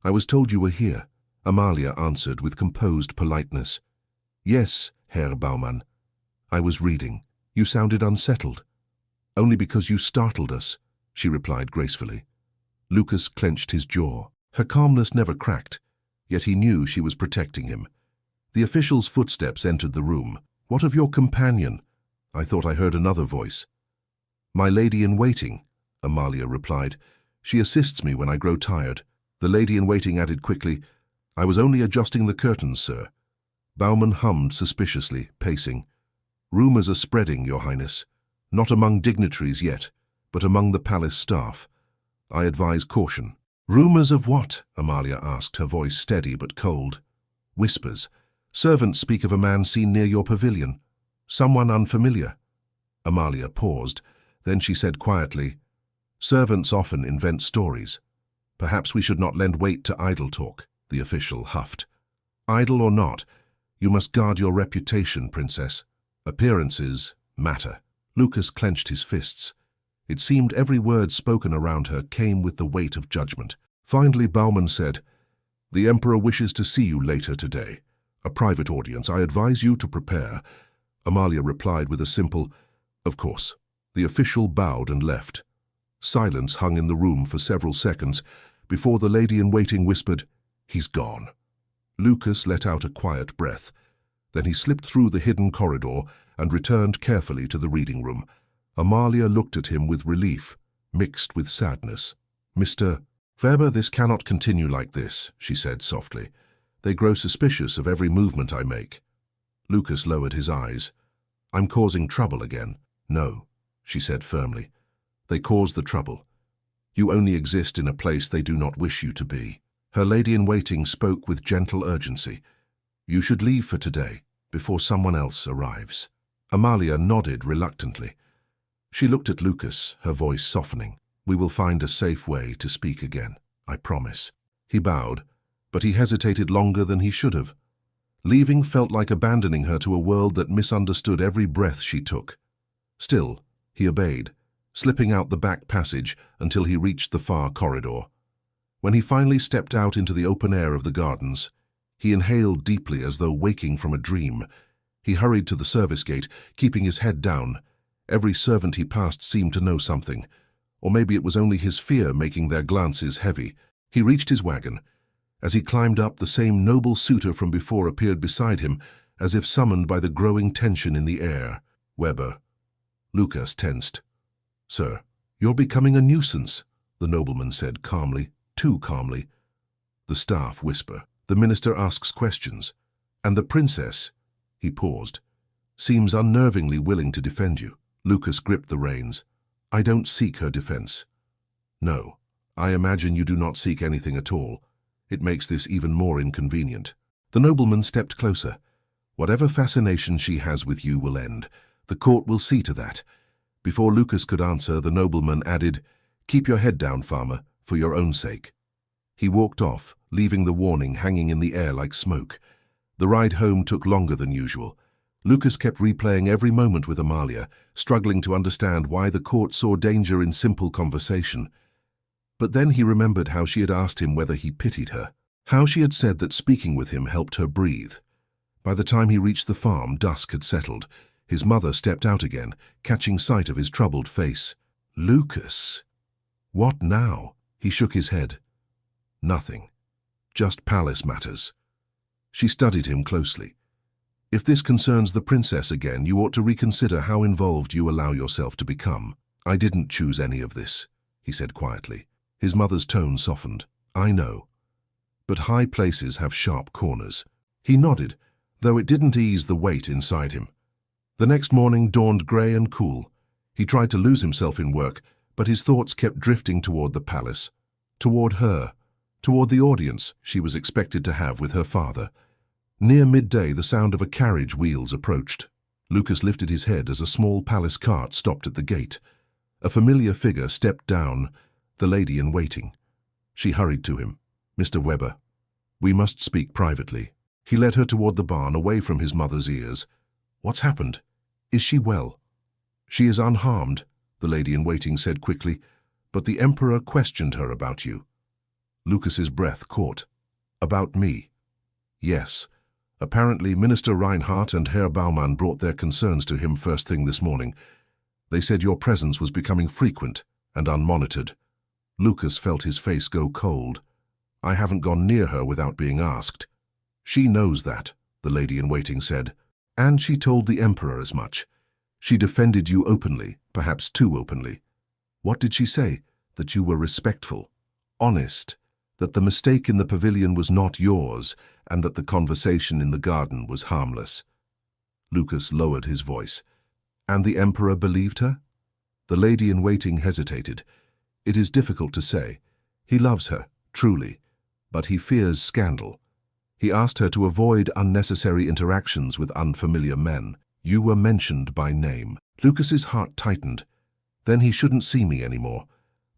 I was told you were here, Amalia answered with composed politeness. Yes, Herr Baumann. I was reading. You sounded unsettled. Only because you startled us, she replied gracefully. Lucas clenched his jaw. Her calmness never cracked, yet he knew she was protecting him. The official's footsteps entered the room. What of your companion? I thought I heard another voice. My lady-in-waiting, Amalia replied. She assists me when I grow tired. The lady-in-waiting added quickly, I was only adjusting the curtains, sir. Baumann hummed suspiciously, pacing. Rumors are spreading, Your Highness. Not among dignitaries yet, but among the palace staff. I advise caution. Rumors of what? Amalia asked, her voice steady but cold. Whispers. Servants speak of a man seen near your pavilion. Someone unfamiliar. Amalia paused. Then she said quietly, Servants often invent stories. Perhaps we should not lend weight to idle talk, the official huffed. Idle or not, you must guard your reputation, Princess. Appearances matter. Lucas clenched his fists. It seemed every word spoken around her came with the weight of judgment. Finally, Baumann said, "The Emperor wishes to see you later today. A private audience. I advise you to prepare." Amalia replied with a simple, "Of course." The official bowed and left. Silence hung in the room for several seconds before the lady-in-waiting whispered, "He's gone." Lucas let out a quiet breath. Then he slipped through the hidden corridor and returned carefully to the reading room. Amalia looked at him with relief, mixed with sadness. "Mr. Weber, this cannot continue like this," she said softly. "They grow suspicious of every movement I make." Lucas lowered his eyes. "I'm causing trouble again." "No," she said firmly. "They cause the trouble. You only exist in a place they do not wish you to be." Her lady-in-waiting spoke with gentle urgency. "You should leave for today, before someone else arrives." Amalia nodded reluctantly. She looked at Lucas, her voice softening. "We will find a safe way to speak again, I promise." He bowed, but he hesitated longer than he should have. Leaving felt like abandoning her to a world that misunderstood every breath she took. Still, he obeyed, slipping out the back passage until he reached the far corridor. When he finally stepped out into the open air of the gardens, he inhaled deeply as though waking from a dream. He hurried to the service gate, keeping his head down. Every servant he passed seemed to know something, or maybe it was only his fear making their glances heavy. He reached his wagon. As he climbed up, the same noble suitor from before appeared beside him, as if summoned by the growing tension in the air. "Weber." Lucas tensed. "Sir, you're becoming a nuisance," the nobleman said calmly, too calmly. The staff whisper. "The minister asks questions, and the princess," he paused, "seems unnervingly willing to defend you." Lucas gripped the reins. "I don't seek her defense." "No, I imagine you do not seek anything at all. It makes this even more inconvenient." The nobleman stepped closer. "Whatever fascination she has with you will end. The court will see to that." Before Lucas could answer, the nobleman added, "Keep your head down, farmer, for your own sake." He walked off, leaving the warning hanging in the air like smoke. The ride home took longer than usual. Lucas kept replaying every moment with Amalia, struggling to understand why the court saw danger in simple conversation. But then he remembered how she had asked him whether he pitied her, how she had said that speaking with him helped her breathe. By the time he reached the farm, dusk had settled. His mother stepped out again, catching sight of his troubled face. "Lucas, what now?" He shook his head. "Nothing. Just palace matters." She studied him closely. "If this concerns the princess again, you ought to reconsider how involved you allow yourself to become." "I didn't choose any of this," he said quietly. His mother's tone softened. "I know. But high places have sharp corners." He nodded, though it didn't ease the weight inside him. The next morning dawned grey and cool. He tried to lose himself in work, but his thoughts kept drifting toward the palace, toward her, toward the audience she was expected to have with her father. Near midday, the sound of a carriage wheels approached. Lucas lifted his head as a small palace cart stopped at the gate. A familiar figure stepped down, the lady-in-waiting. She hurried to him. "Mr. Weber, we must speak privately." He led her toward the barn, away from his mother's ears. "What's happened? Is she well?" "She is unharmed," the lady-in-waiting said quickly, "but the Emperor questioned her about you." Lucas's breath caught. "About me?" "Yes. Apparently, Minister Reinhardt and Herr Baumann brought their concerns to him first thing this morning. They said your presence was becoming frequent and unmonitored." Lucas felt his face go cold. "I haven't gone near her without being asked." "She knows that," the lady-in-waiting said, "and she told the Emperor as much. She defended you openly, perhaps too openly." "What did she say?" "That you were respectful, honest, that the mistake in the pavilion was not yours, and that the conversation in the garden was harmless." Lucas lowered his voice. "And the Emperor believed her?" The lady-in-waiting hesitated. "It is difficult to say. He loves her, truly, but he fears scandal. He asked her to avoid unnecessary interactions with unfamiliar men. You were mentioned by name." Lucas's heart tightened. "Then he shouldn't see me anymore."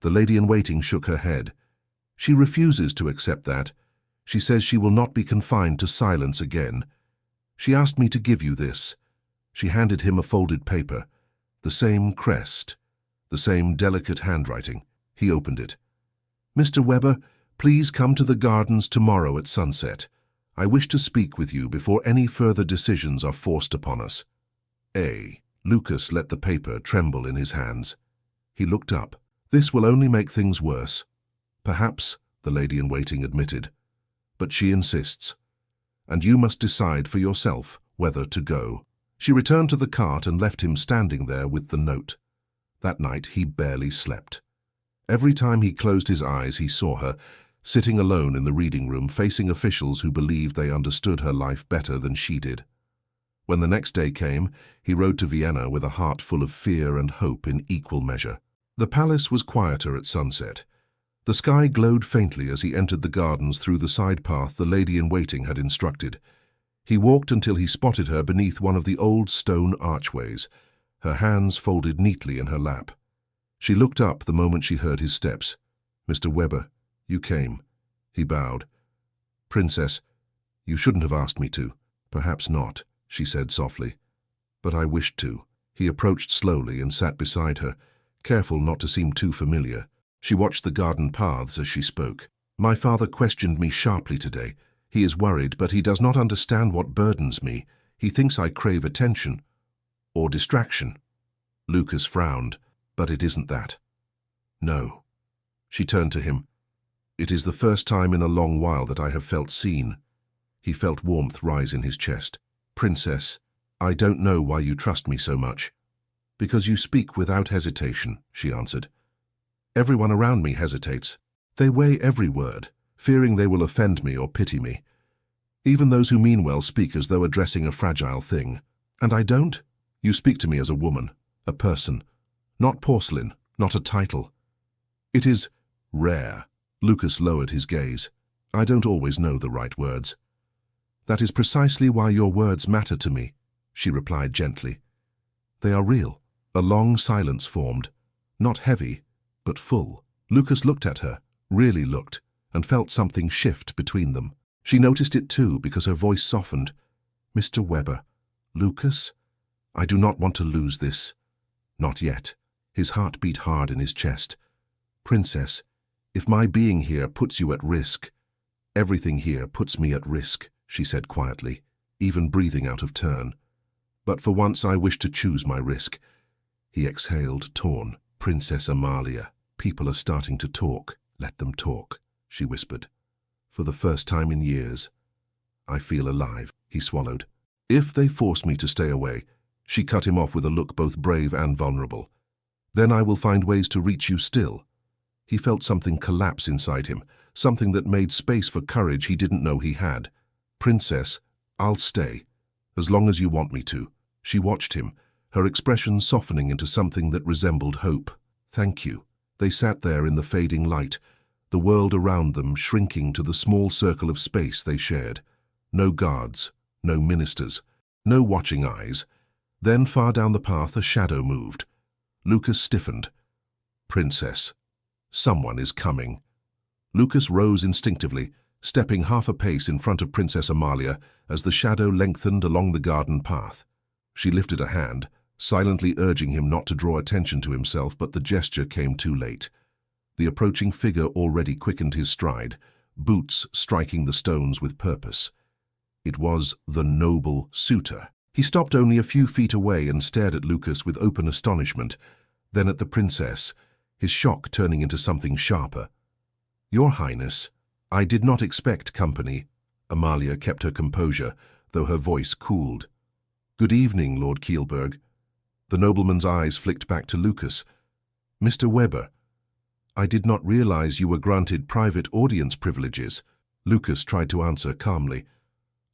The lady-in-waiting shook her head. "She refuses to accept that. She says she will not be confined to silence again. She asked me to give you this." She handed him a folded paper. "The same crest. The same delicate handwriting. He opened it. "Mr. Weber, please come to the gardens tomorrow at sunset. I wish to speak with you before any further decisions are forced upon us. A." Lucas let the paper tremble in his hands. He looked up. "This will only make things worse." "Perhaps," the lady-in-waiting admitted. "But she insists. And you must decide for yourself whether to go." She returned to the cart and left him standing there with the note. That night he barely slept. Every time he closed his eyes he saw her, sitting alone in the reading room, facing officials who believed they understood her life better than she did. When the next day came, he rode to Vienna with a heart full of fear and hope in equal measure. The palace was quieter at sunset. The sky glowed faintly as he entered the gardens through the side path the lady-in-waiting had instructed. He walked until he spotted her beneath one of the old stone archways, her hands folded neatly in her lap. She looked up the moment she heard his steps. "Mr. Weber, you came." He bowed. "Princess, you shouldn't have asked me to." "Perhaps not," she said softly. "But I wished to." He approached slowly and sat beside her, careful not to seem too familiar. She watched the garden paths as she spoke. "My father questioned me sharply today. He is worried, but he does not understand what burdens me. He thinks I crave attention or distraction." Lucas frowned. "But it isn't that." "No." She turned to him. "It is the first time in a long while that I have felt seen." He felt warmth rise in his chest. "Princess, I don't know why you trust me so much." "Because you speak without hesitation," she answered. "Everyone around me hesitates. They weigh every word, fearing they will offend me or pity me. Even those who mean well speak as though addressing a fragile thing. And I don't. You speak to me as a woman, a person. Not porcelain, not a title. It is rare." Lucas lowered his gaze. "I don't always know the right words." "That is precisely why your words matter to me," she replied gently. "They are real." A long silence formed, not heavy, but full. Lucas looked at her, really looked, and felt something shift between them. She noticed it too because her voice softened. "Mr. Weber, Lucas, I do not want to lose this. Not yet." His heart beat hard in his chest. "Princess, if my being here puts you at risk—" "Everything here puts me at risk," she said quietly, even breathing out of turn. "But for once I wish to choose my risk." He exhaled, torn. "Princess Amalia, people are starting to talk." "Let them talk," she whispered. "For the first time in years, I feel alive." He swallowed. "If they force me to stay away," she cut him off with a look both brave and vulnerable, "then I will find ways to reach you still." He felt something collapse inside him, something that made space for courage he didn't know he had. "Princess, I'll stay, as long as you want me to." She watched him, her expression softening into something that resembled hope. "Thank you." They sat there in the fading light, the world around them shrinking to the small circle of space they shared. No guards, no ministers, no watching eyes. Then far down the path a shadow moved. Lucas stiffened. "Princess, someone is coming." Lucas rose instinctively, stepping half a pace in front of Princess Amalia as the shadow lengthened along the garden path. She lifted a hand, silently urging him not to draw attention to himself, but the gesture came too late. The approaching figure already quickened his stride, boots striking the stones with purpose. It was the noble suitor. He stopped only a few feet away and stared at Lucas with open astonishment, then at the princess, his shock turning into something sharper. "Your Highness, I did not expect company." Amalia kept her composure, though her voice cooled. "Good evening, Lord Kielberg." The nobleman's eyes flicked back to Lucas. "Mr. Weber, I did not realize you were granted private audience privileges." Lucas tried to answer calmly.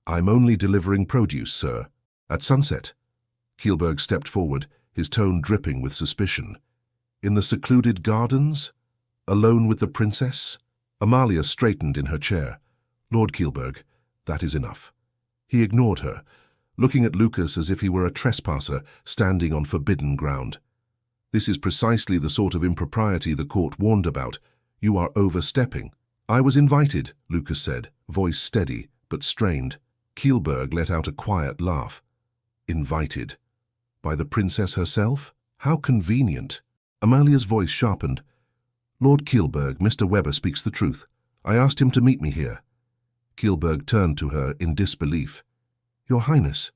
"I'm only delivering produce, sir." "At sunset." Kielberg stepped forward, his tone dripping with suspicion. "In the secluded gardens? Alone with the princess?" Amalia straightened in her chair. "Lord Kielberg, that is enough." He ignored her, looking at Lucas as if he were a trespasser standing on forbidden ground. "This is precisely the sort of impropriety the court warned about. You are overstepping." "I was invited," Lucas said, voice steady but strained. Kielberg let out a quiet laugh. "Invited? By the princess herself? How convenient." Amalia's voice sharpened. Lord Kielberg, Mr. Weber speaks the truth. I asked him to meet me here. Kielberg turned to her in disbelief. Your Highness,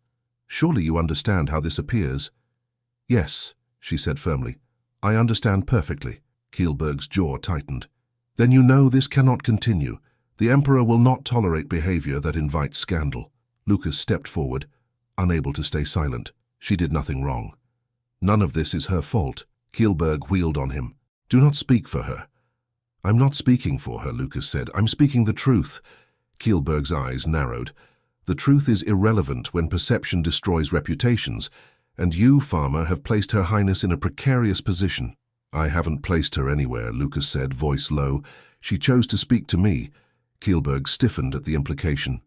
surely you understand how this appears? Yes, she said firmly. I understand perfectly. Kielberg's jaw tightened. Then you know this cannot continue. The Emperor will not tolerate behavior that invites scandal. Lucas stepped forward, unable to stay silent. She did nothing wrong. None of this is her fault. Kielberg wheeled on him. Do not speak for her. I'm not speaking for her, Lucas said. I'm speaking the truth. Kielberg's eyes narrowed. The truth is irrelevant when perception destroys reputations, and you, Farmer, have placed Her Highness in a precarious position. I haven't placed her anywhere, Lucas said, voice low. She chose to speak to me. Kielberg stiffened at the implication.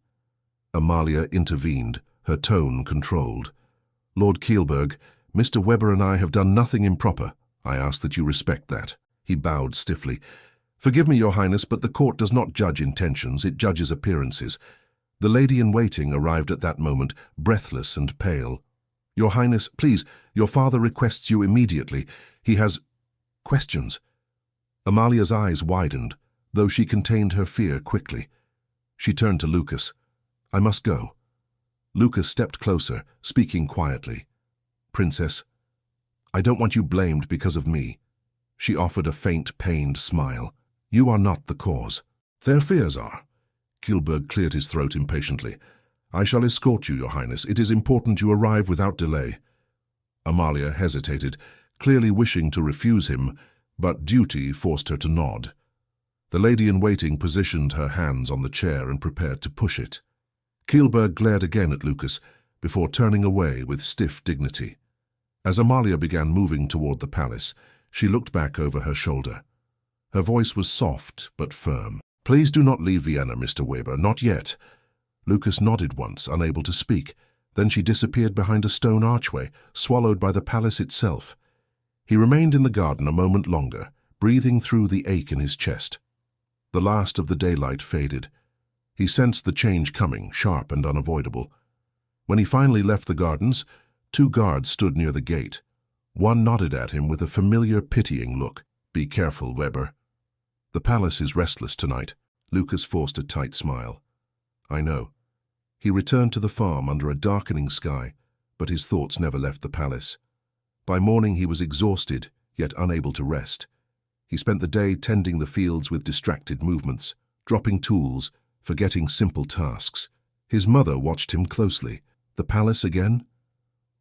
Amalia intervened, her tone controlled. Lord Kielberg, Mr. Weber and I have done nothing improper. I ask that you respect that. He bowed stiffly. Forgive me, Your Highness, but the court does not judge intentions, it judges appearances. The lady-in-waiting arrived at that moment, breathless and pale. Your Highness, please, your father requests you immediately. He has questions. Amalia's eyes widened, though she contained her fear quickly. She turned to Lucas. I must go. Lucas stepped closer, speaking quietly. Princess, I don't want you blamed because of me. She offered a faint, pained smile. You are not the cause. Their fears are. Kielberg cleared his throat impatiently. I shall escort you, Your Highness. It is important you arrive without delay. Amalia hesitated, clearly wishing to refuse him, but duty forced her to nod. The lady-in-waiting positioned her hands on the chair and prepared to push it. Kielberg glared again at Lucas, before turning away with stiff dignity. As Amalia began moving toward the palace, she looked back over her shoulder. Her voice was soft but firm. Please do not leave Vienna, Mr. Weber, not yet. Lucas nodded once, unable to speak. Then she disappeared behind a stone archway, swallowed by the palace itself. He remained in the garden a moment longer, breathing through the ache in his chest. The last of the daylight faded. He sensed the change coming, sharp and unavoidable. When he finally left the gardens, 2 guards stood near the gate. One nodded at him with a familiar, pitying look. Be careful, Weber. The palace is restless tonight. Lucas forced a tight smile. I know. He returned to the farm under a darkening sky, but his thoughts never left the palace. By morning he was exhausted, yet unable to rest. He spent the day tending the fields with distracted movements, dropping tools, forgetting simple tasks. His mother watched him closely. The palace again?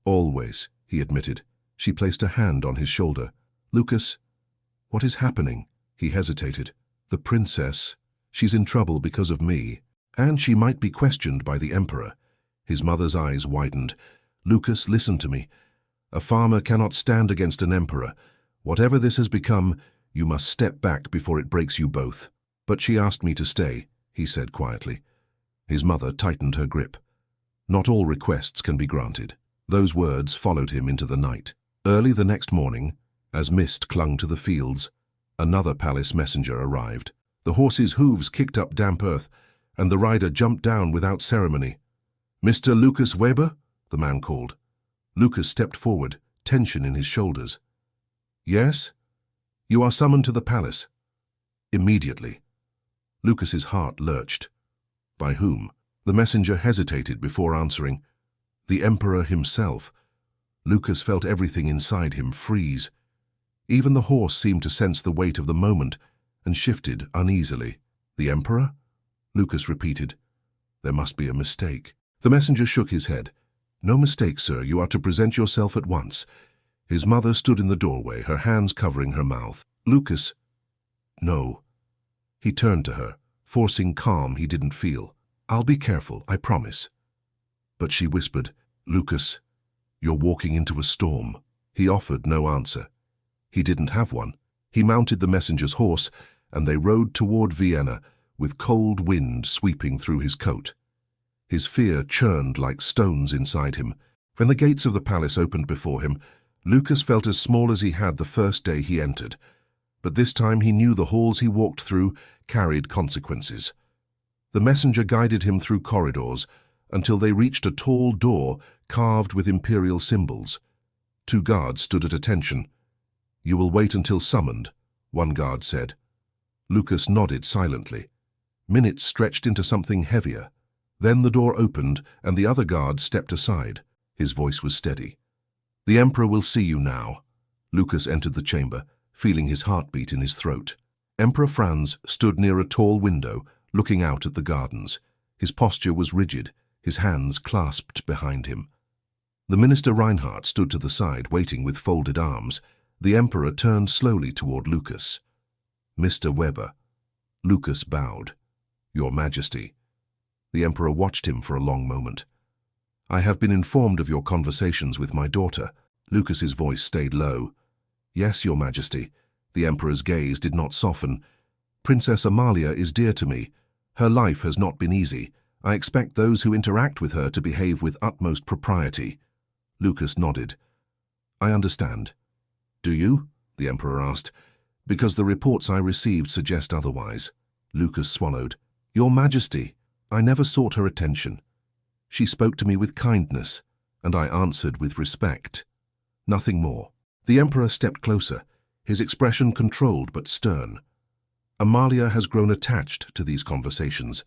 Always, he admitted. She placed a hand on his shoulder. Lucas, what is happening? He hesitated. The princess, she's in trouble because of me, and she might be questioned by the Emperor. His mother's eyes widened. Lucas, listen to me. A farmer cannot stand against an emperor. Whatever this has become, you must step back before it breaks you both. But she asked me to stay, he said quietly. His mother tightened her grip. Not all requests can be granted. Those words followed him into the night. Early the next morning, as mist clung to the fields, another palace messenger arrived. The horse's hooves kicked up damp earth, and the rider jumped down without ceremony. Mr. Lucas Weber? The man called. Lucas stepped forward, tension in his shoulders. Yes? You are summoned to the palace. Immediately. Lucas's heart lurched. By whom? The messenger hesitated before answering. The Emperor himself. Lucas felt everything inside him freeze. Even the horse seemed to sense the weight of the moment and shifted uneasily. The Emperor? Lucas repeated. There must be a mistake. The messenger shook his head. No mistake, sir. You are to present yourself at once. His mother stood in the doorway, her hands covering her mouth. Lucas. No. He turned to her, forcing calm he didn't feel. I'll be careful, I promise. But she whispered, Lucas, you're walking into a storm. He offered no answer. He didn't have one. He mounted the messenger's horse, and they rode toward Vienna, with cold wind sweeping through his coat. His fear churned like stones inside him. When the gates of the palace opened before him, Lucas felt as small as he had the first day he entered. But this time he knew the halls he walked through carried consequences. The messenger guided him through corridors until they reached a tall door carved with imperial symbols. 2 guards stood at attention. "You will wait until summoned," one guard said. Lucas nodded silently. Minutes stretched into something heavier. Then the door opened and the other guard stepped aside. His voice was steady. "The Emperor will see you now." Lucas entered the chamber, feeling his heartbeat in his throat. Emperor Franz stood near a tall window, looking out at the gardens. His posture was rigid, his hands clasped behind him. The Minister Reinhardt stood to the side, waiting with folded arms. The Emperor turned slowly toward Lucas. "Mr. Weber." Lucas bowed. "Your Majesty." The Emperor watched him for a long moment. "I have been informed of your conversations with my daughter." Lucas's voice stayed low. "Yes, Your Majesty." The Emperor's gaze did not soften. "Princess Amalia is dear to me. Her life has not been easy. I expect those who interact with her to behave with utmost propriety." Lucas nodded. "I understand." "Do you?" the Emperor asked. "Because the reports I received suggest otherwise." Lucas swallowed. "Your Majesty, I never sought her attention. She spoke to me with kindness, and I answered with respect. Nothing more." The Emperor stepped closer, his expression controlled but stern. "Amalia has grown attached to these conversations.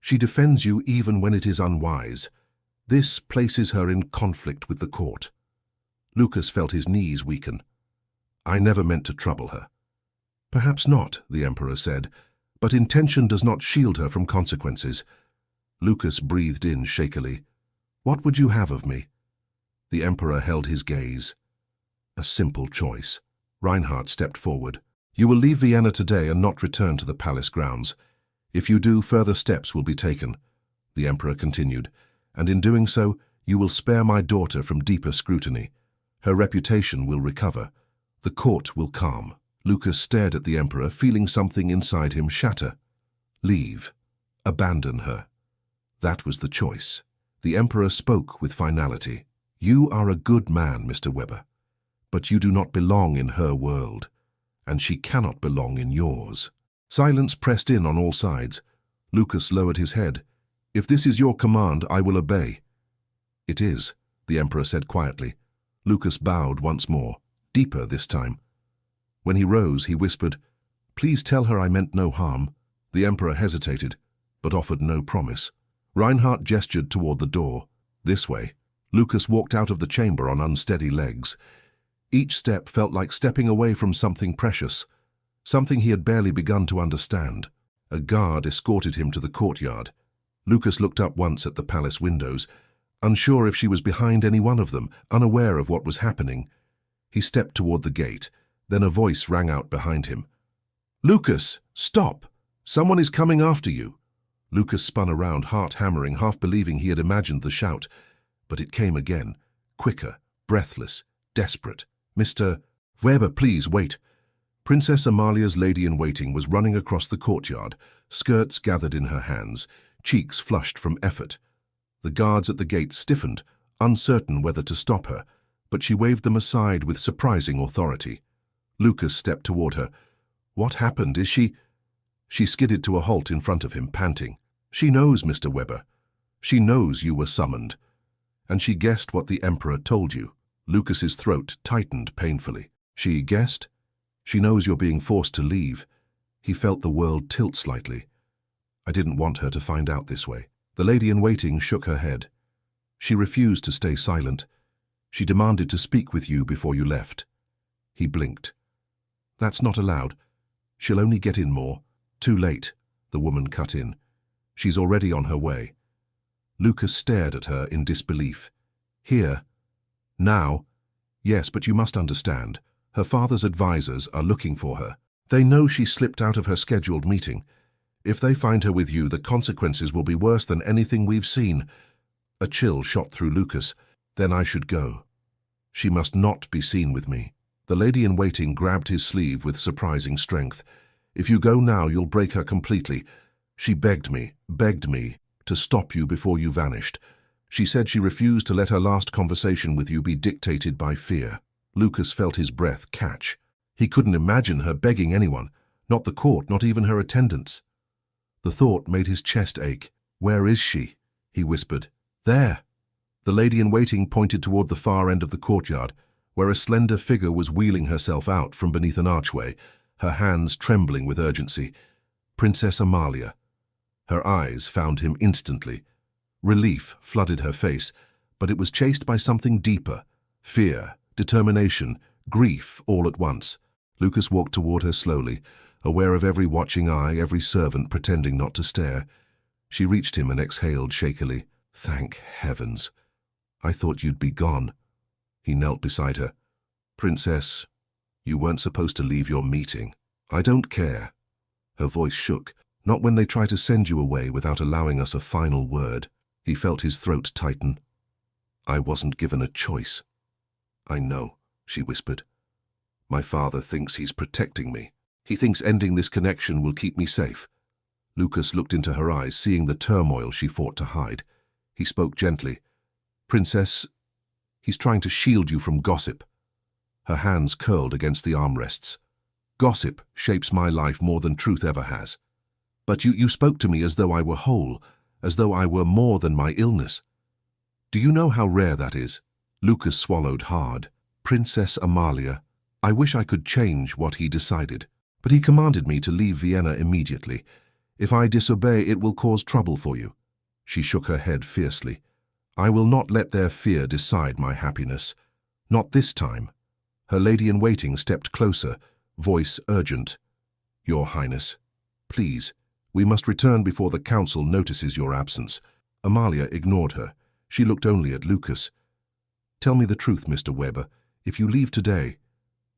She defends you even when it is unwise. This places her in conflict with the court." Lucas felt his knees weaken. "I never meant to trouble her." "Perhaps not," the Emperor said, "but intention does not shield her from consequences." Lucas breathed in shakily. "What would you have of me?" The Emperor held his gaze. "A simple choice." Reinhardt stepped forward. "You will leave Vienna today and not return to the palace grounds. If you do, further steps will be taken," the Emperor continued, "and in doing so, you will spare my daughter from deeper scrutiny. Her reputation will recover. The court will calm." Lucas stared at the Emperor, feeling something inside him shatter. Leave. Abandon her. That was the choice. The Emperor spoke with finality. "You are a good man, Mr. Weber, but you do not belong in her world, and she cannot belong in yours." Silence pressed in on all sides. Lucas lowered his head. "If this is your command, I will obey." "It is," the Emperor said quietly. Lucas bowed once more, deeper this time. When he rose, he whispered, "Please tell her I meant no harm." The Emperor hesitated, but offered no promise. Reinhardt gestured toward the door. "This way." Lucas walked out of the chamber on unsteady legs. Each step felt like stepping away from something precious, something he had barely begun to understand. A guard escorted him to the courtyard. Lucas looked up once at the palace windows, unsure if she was behind any one of them, unaware of what was happening. He stepped toward the gate. Then a voice rang out behind him. "Lucas, stop! Someone is coming after you." Lucas spun around, heart hammering, half believing he had imagined the shout. But it came again, quicker, breathless, desperate. "Mr. Weber, please wait." Princess Amalia's lady-in-waiting was running across the courtyard, skirts gathered in her hands, cheeks flushed from effort. The guards at the gate stiffened, uncertain whether to stop her, but she waved them aside with surprising authority. Lucas stepped toward her. "What happened? Is she—" She skidded to a halt in front of him, panting. "She knows, Mr. Weber. She knows you were summoned. And she guessed what the Emperor told you." Lucas's throat tightened painfully. "She guessed? She knows you're being forced to leave." He felt the world tilt slightly. "I didn't want her to find out this way." The lady-in-waiting shook her head. "She refused to stay silent. She demanded to speak with you before you left." He blinked. "That's not allowed. She'll only get in more." "Too late," the woman cut in. "She's already on her way." Lucas stared at her in disbelief. "Here? Now?" "Yes, but you must understand. Her father's advisors are looking for her. They know she slipped out of her scheduled meeting. If they find her with you, the consequences will be worse than anything we've seen." A chill shot through Lucas. "Then I should go. She must not be seen with me." The lady-in-waiting grabbed his sleeve with surprising strength. "If you go now, you'll break her completely. She begged me, to stop you before you vanished. She said she refused to let her last conversation with you be dictated by fear." Lucas felt his breath catch. He couldn't imagine her begging anyone, not the court, not even her attendants. The thought made his chest ache. "Where is she?" he whispered. "There." The lady-in-waiting pointed toward the far end of the courtyard, where a slender figure was wheeling herself out from beneath an archway, her hands trembling with urgency. Princess Amalia. Her eyes found him instantly. Relief flooded her face, but it was chased by something deeper. Fear, determination, grief all at once. Lucas walked toward her slowly, aware of every watching eye, every servant pretending not to stare. She reached him and exhaled shakily. "Thank heavens. I thought you'd be gone." He knelt beside her. "Princess, you weren't supposed to leave your meeting." "I don't care." Her voice shook. "Not when they try to send you away without allowing us a final word." He felt his throat tighten. "I wasn't given a choice." "I know," she whispered. "My father thinks he's protecting me. He thinks ending this connection will keep me safe." Lucas looked into her eyes, seeing the turmoil she fought to hide. He spoke gently. "Princess, he's trying to shield you from gossip." Her hands curled against the armrests. "Gossip shapes my life more than truth ever has. But you spoke to me as though I were whole, as though I were more than my illness. Do you know how rare that is?" Lucas swallowed hard. "Princess Amalia, I wish I could change what he decided. But he commanded me to leave Vienna immediately. If I disobey, it will cause trouble for you." She shook her head fiercely. "I will not let their fear decide my happiness. Not this time." Her lady-in-waiting stepped closer, voice urgent. "Your Highness, please, we must return before the council notices your absence." Amalia ignored her. She looked only at Lucas. "Tell me the truth, Mr. Weber. If you leave today,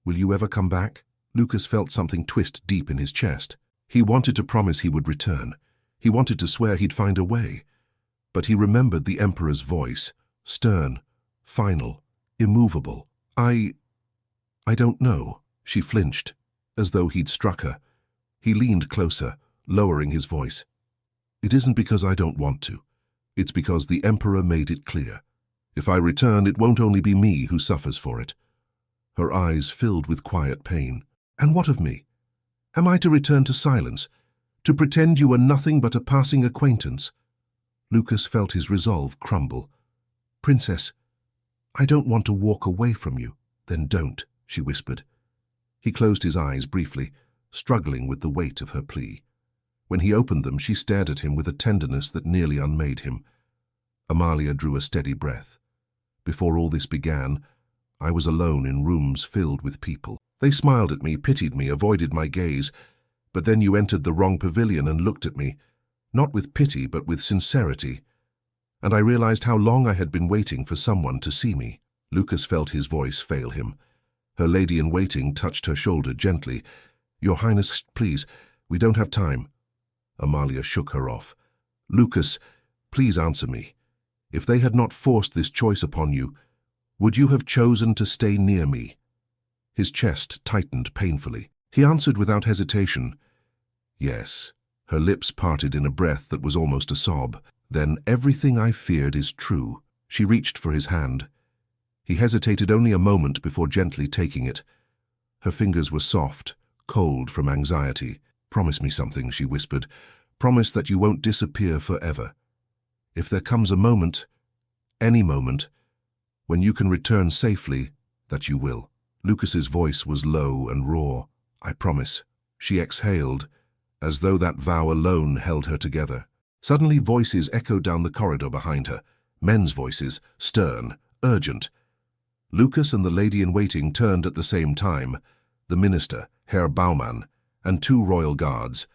will you ever come back?" Lucas felt something twist deep in his chest. He wanted to promise he would return. He wanted to swear he'd find a way. But he remembered the Emperor's voice, stern, final, immovable. I don't know." She flinched, as though he'd struck her. He leaned closer, lowering his voice. "It isn't because I don't want to. It's because the Emperor made it clear. If I return, it won't only be me who suffers for it." Her eyes filled with quiet pain. "And what of me? Am I to return to silence? To pretend you are nothing but a passing acquaintance?" Lucas felt his resolve crumble. "Princess, I don't want to walk away from you." "Then don't," she whispered. He closed his eyes briefly, struggling with the weight of her plea. When he opened them, she stared at him with a tenderness that nearly unmade him. Amalia drew a steady breath. "Before all this began, I was alone in rooms filled with people. They smiled at me, pitied me, avoided my gaze. But then you entered the wrong pavilion and looked at me, not with pity but with sincerity. And I realized how long I had been waiting for someone to see me." Lucas felt his voice fail him. Her lady-in-waiting touched her shoulder gently. "Your Highness, please, we don't have time." Amalia shook her off. "Lucas, please answer me. If they had not forced this choice upon you, would you have chosen to stay near me?" His chest tightened painfully. He answered without hesitation, "Yes." Her lips parted in a breath that was almost a sob. "Then everything I feared is true." She reached for his hand. He hesitated only a moment before gently taking it. Her fingers were soft, cold from anxiety. "Promise me something," she whispered. "Promise that you won't disappear forever. If there comes a moment, any moment, when you can return safely, that you will." Lucas's voice was low and raw. "I promise." She exhaled, as though that vow alone held her together. Suddenly voices echoed down the corridor behind her. Men's voices, stern, urgent. Lucas and the lady-in-waiting turned at the same time, the minister, Herr Baumann, and 2 royal guards.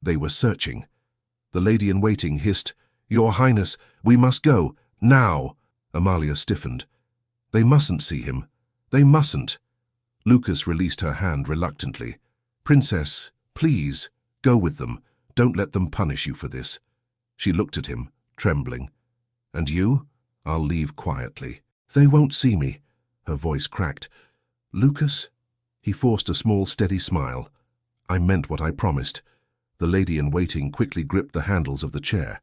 They were searching. The lady-in-waiting hissed, "Your Highness, we must go, now!" Amalia stiffened. "They mustn't see him. They mustn't." Lucas released her hand reluctantly. "Princess, please, go with them. Don't let them punish you for this." She looked at him, trembling. "And you?" "I'll leave quietly." "They won't see me." Her voice cracked. "Lucas?" He forced a small, steady smile. "I meant what I promised." The lady-in-waiting quickly gripped the handles of the chair.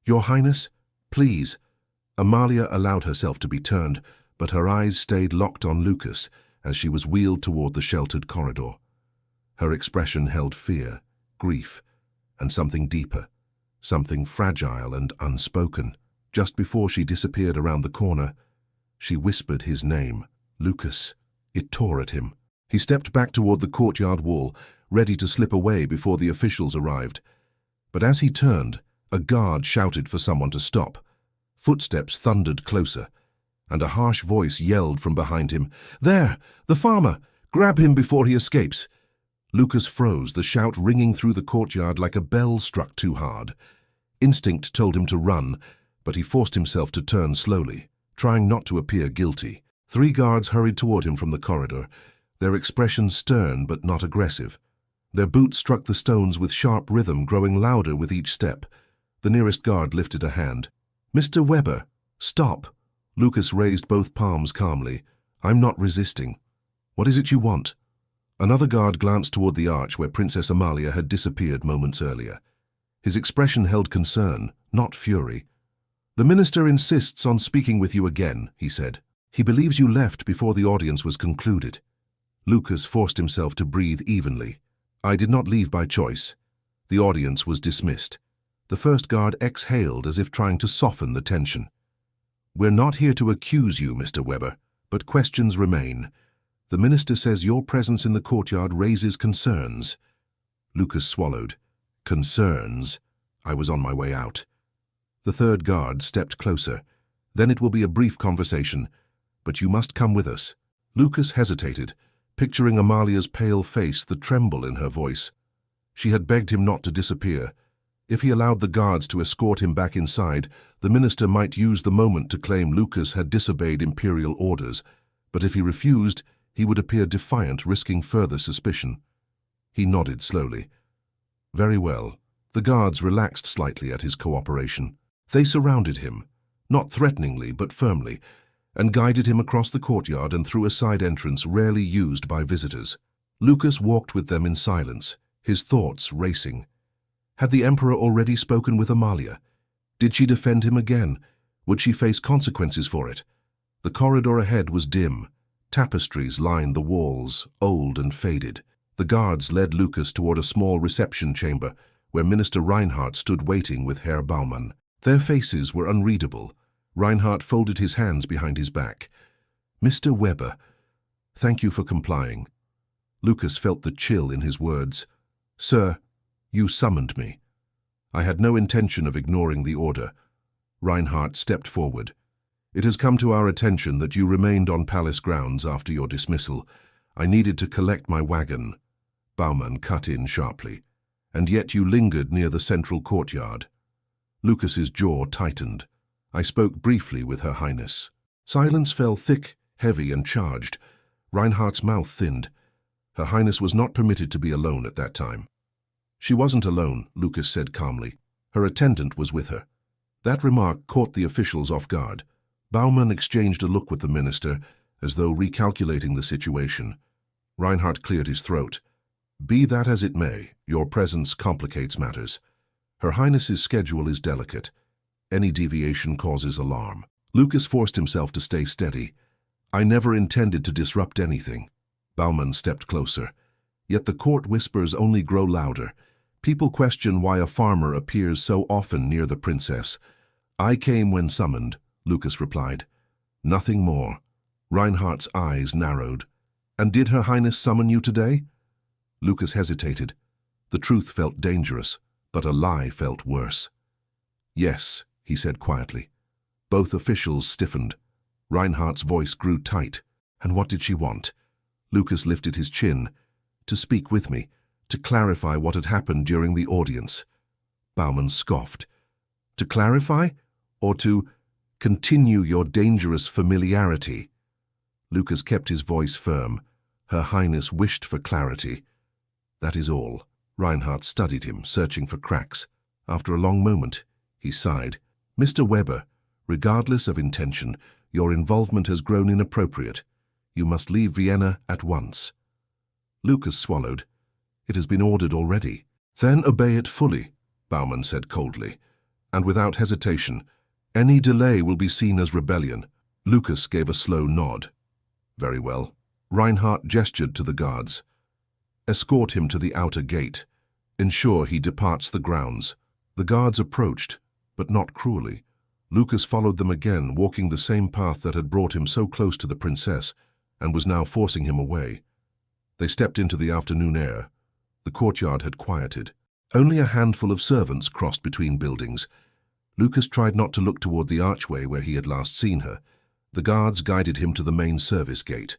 "Your Highness, please." Amalia allowed herself to be turned, but her eyes stayed locked on Lucas as she was wheeled toward the sheltered corridor. Her expression held fear, grief, and something deeper, something fragile and unspoken. Just before she disappeared around the corner, she whispered his name, Lucas. It tore at him. He stepped back toward the courtyard wall, ready to slip away before the officials arrived. But as he turned, a guard shouted for someone to stop. Footsteps thundered closer, and a harsh voice yelled from behind him, "There! The farmer! Grab him before he escapes!" Lucas froze, the shout ringing through the courtyard like a bell struck too hard. Instinct told him to run, but he forced himself to turn slowly, trying not to appear guilty. 3 guards hurried toward him from the corridor, their expressions stern but not aggressive. Their boots struck the stones with sharp rhythm, growing louder with each step. The nearest guard lifted a hand. "Mr. Weber, stop!" Lucas raised both palms calmly. "I'm not resisting. What is it you want?" Another guard glanced toward the arch where Princess Amalia had disappeared moments earlier. His expression held concern, not fury. "The minister insists on speaking with you again," he said. "He believes you left before the audience was concluded." Lucas forced himself to breathe evenly. "I did not leave by choice." The audience was dismissed. The first guard exhaled as if trying to soften the tension. "We're not here to accuse you, Mr. Weber, but questions remain. The minister says your presence in the courtyard raises concerns." Lucas swallowed. "Concerns?" I was on my way out. The third guard stepped closer. "Then it will be a brief conversation, but you must come with us." Lucas hesitated, picturing Amalia's pale face, the tremble in her voice. She had begged him not to disappear. If he allowed the guards to escort him back inside, the minister might use the moment to claim Lucas had disobeyed imperial orders, but if he refused, he would appear defiant, risking further suspicion. He nodded slowly. "Very well." The guards relaxed slightly at his cooperation. They surrounded him, not threateningly but firmly, and guided him across the courtyard and through a side entrance rarely used by visitors. Lucas walked with them in silence, his thoughts racing. Had the Emperor already spoken with Amalia? Did she defend him again? Would she face consequences for it? The corridor ahead was dim. Tapestries lined the walls, old and faded. The guards led Lucas toward a small reception chamber where Minister Reinhardt stood waiting with Herr Baumann. Their faces were unreadable. Reinhardt folded his hands behind his back. "Mr. Weber, thank you for complying." Lucas felt the chill in his words. "Sir, you summoned me." "I had no intention of ignoring the order." Reinhardt stepped forward. "It has come to our attention that you remained on palace grounds after your dismissal. I needed to collect my wagon." Baumann cut in sharply. "And yet you lingered near the central courtyard." Lucas's jaw tightened. "I spoke briefly with Her Highness." Silence fell thick, heavy, and charged. Reinhardt's mouth thinned. Her Highness was not permitted to be alone at that time. "She wasn't alone," Lucas said calmly. "Her attendant was with her." That remark caught the officials off guard. Baumann exchanged a look with the minister, as though recalculating the situation. Reinhardt cleared his throat. "Be that as it may, your presence complicates matters. Her Highness's schedule is delicate. Any deviation causes alarm." Lucas forced himself to stay steady. "I never intended to disrupt anything." Baumann stepped closer. "Yet the court whispers only grow louder. People question why a farmer appears so often near the princess." "I came when summoned," Lucas replied. "Nothing more." Reinhardt's eyes narrowed. "And did Her Highness summon you today?" Lucas hesitated. The truth felt dangerous, but a lie felt worse. "Yes," he said quietly. Both officials stiffened. Reinhardt's voice grew tight. "And what did she want?" Lucas lifted his chin. "To speak with me, to clarify what had happened during the audience." Baumann scoffed. "To clarify? Or to continue your dangerous familiarity?" Lucas kept his voice firm. "Her Highness wished for clarity." "That is all." Reinhardt studied him, searching for cracks. After a long moment, he sighed. "Mr. Weber, regardless of intention, your involvement has grown inappropriate. You must leave Vienna at once." Lucas swallowed. "It has been ordered already." "Then obey it fully," Baumann said coldly, "and without hesitation. Any delay will be seen as rebellion." Lucas gave a slow nod. "Very well." Reinhardt gestured to the guards. "Escort him to the outer gate. Ensure he departs the grounds." The guards approached, but not cruelly. Lucas followed them again, walking the same path that had brought him so close to the princess, and was now forcing him away. They stepped into the afternoon air. The courtyard had quieted. Only a handful of servants crossed between buildings. Lucas tried not to look toward the archway where he had last seen her. The guards guided him to the main service gate.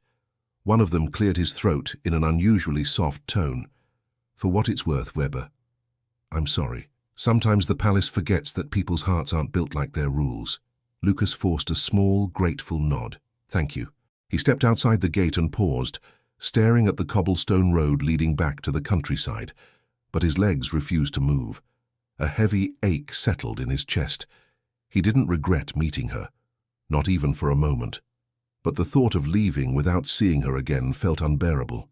One of them cleared his throat in an unusually soft tone. "For what it's worth, Weber, I'm sorry. Sometimes the palace forgets that people's hearts aren't built like their rules." Lucas forced a small, grateful nod. "Thank you." He stepped outside the gate and paused, staring at the cobblestone road leading back to the countryside, but his legs refused to move. A heavy ache settled in his chest. He didn't regret meeting her, not even for a moment, but the thought of leaving without seeing her again felt unbearable.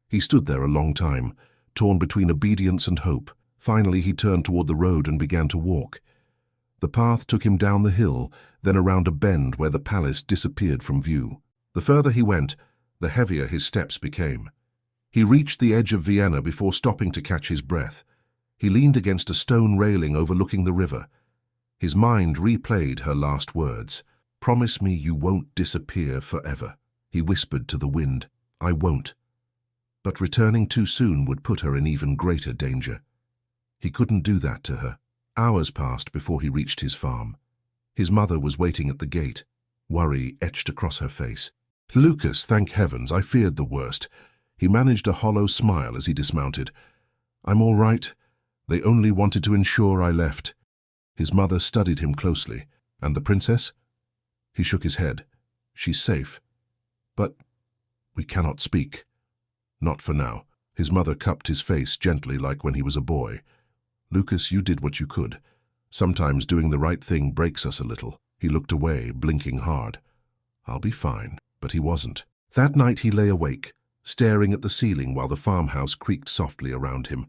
He stood there a long time, torn between obedience and hope. Finally, he turned toward the road and began to walk. The path took him down the hill, then around a bend where the palace disappeared from view. The further he went, the heavier his steps became. He reached the edge of Vienna before stopping to catch his breath. He leaned against a stone railing overlooking the river. His mind replayed her last words. "Promise me you won't disappear forever," he whispered to the wind. "I won't." But returning too soon would put her in even greater danger. He couldn't do that to her. Hours passed before he reached his farm. His mother was waiting at the gate. Worry etched across her face. "Lucas, thank heavens, I feared the worst." He managed a hollow smile as he dismounted. "I'm all right. They only wanted to ensure I left." His mother studied him closely. "And the princess?" He shook his head. "She's safe. But we cannot speak. Not for now." His mother cupped his face gently like when he was a boy. "Lucas, you did what you could. Sometimes doing the right thing breaks us a little." He looked away, blinking hard. "I'll be fine." But he wasn't. That night he lay awake, staring at the ceiling while the farmhouse creaked softly around him.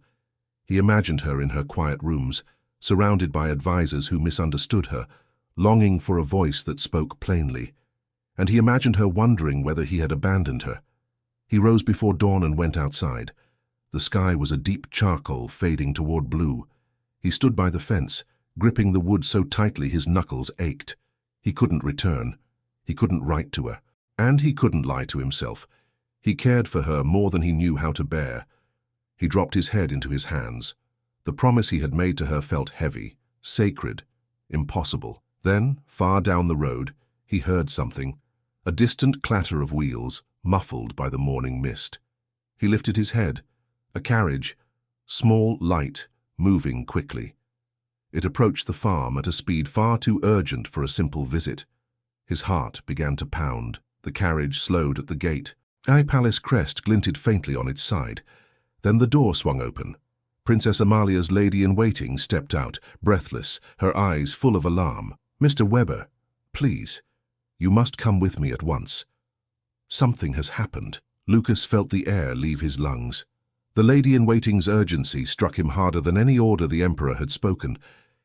He imagined her in her quiet rooms, surrounded by advisors who misunderstood her, longing for a voice that spoke plainly. And he imagined her wondering whether he had abandoned her. He rose before dawn and went outside. The sky was a deep charcoal fading toward blue. He stood by the fence, gripping the wood so tightly his knuckles ached. He couldn't return. He couldn't write to her. And he couldn't lie to himself. He cared for her more than he knew how to bear. He dropped his head into his hands. The promise he had made to her felt heavy, sacred, impossible. Then, far down the road, he heard something, a distant clatter of wheels, muffled by the morning mist. He lifted his head. A carriage, small, light, moving quickly. It approached the farm at a speed far too urgent for a simple visit. His heart began to pound. The carriage slowed at the gate. A palace crest glinted faintly on its side. Then the door swung open. Princess Amalia's lady-in-waiting stepped out, breathless, her eyes full of alarm. "Mr. Weber, please, you must come with me at once. Something has happened." Lucas felt the air leave his lungs. The lady-in-waiting's urgency struck him harder than any order the Emperor had spoken.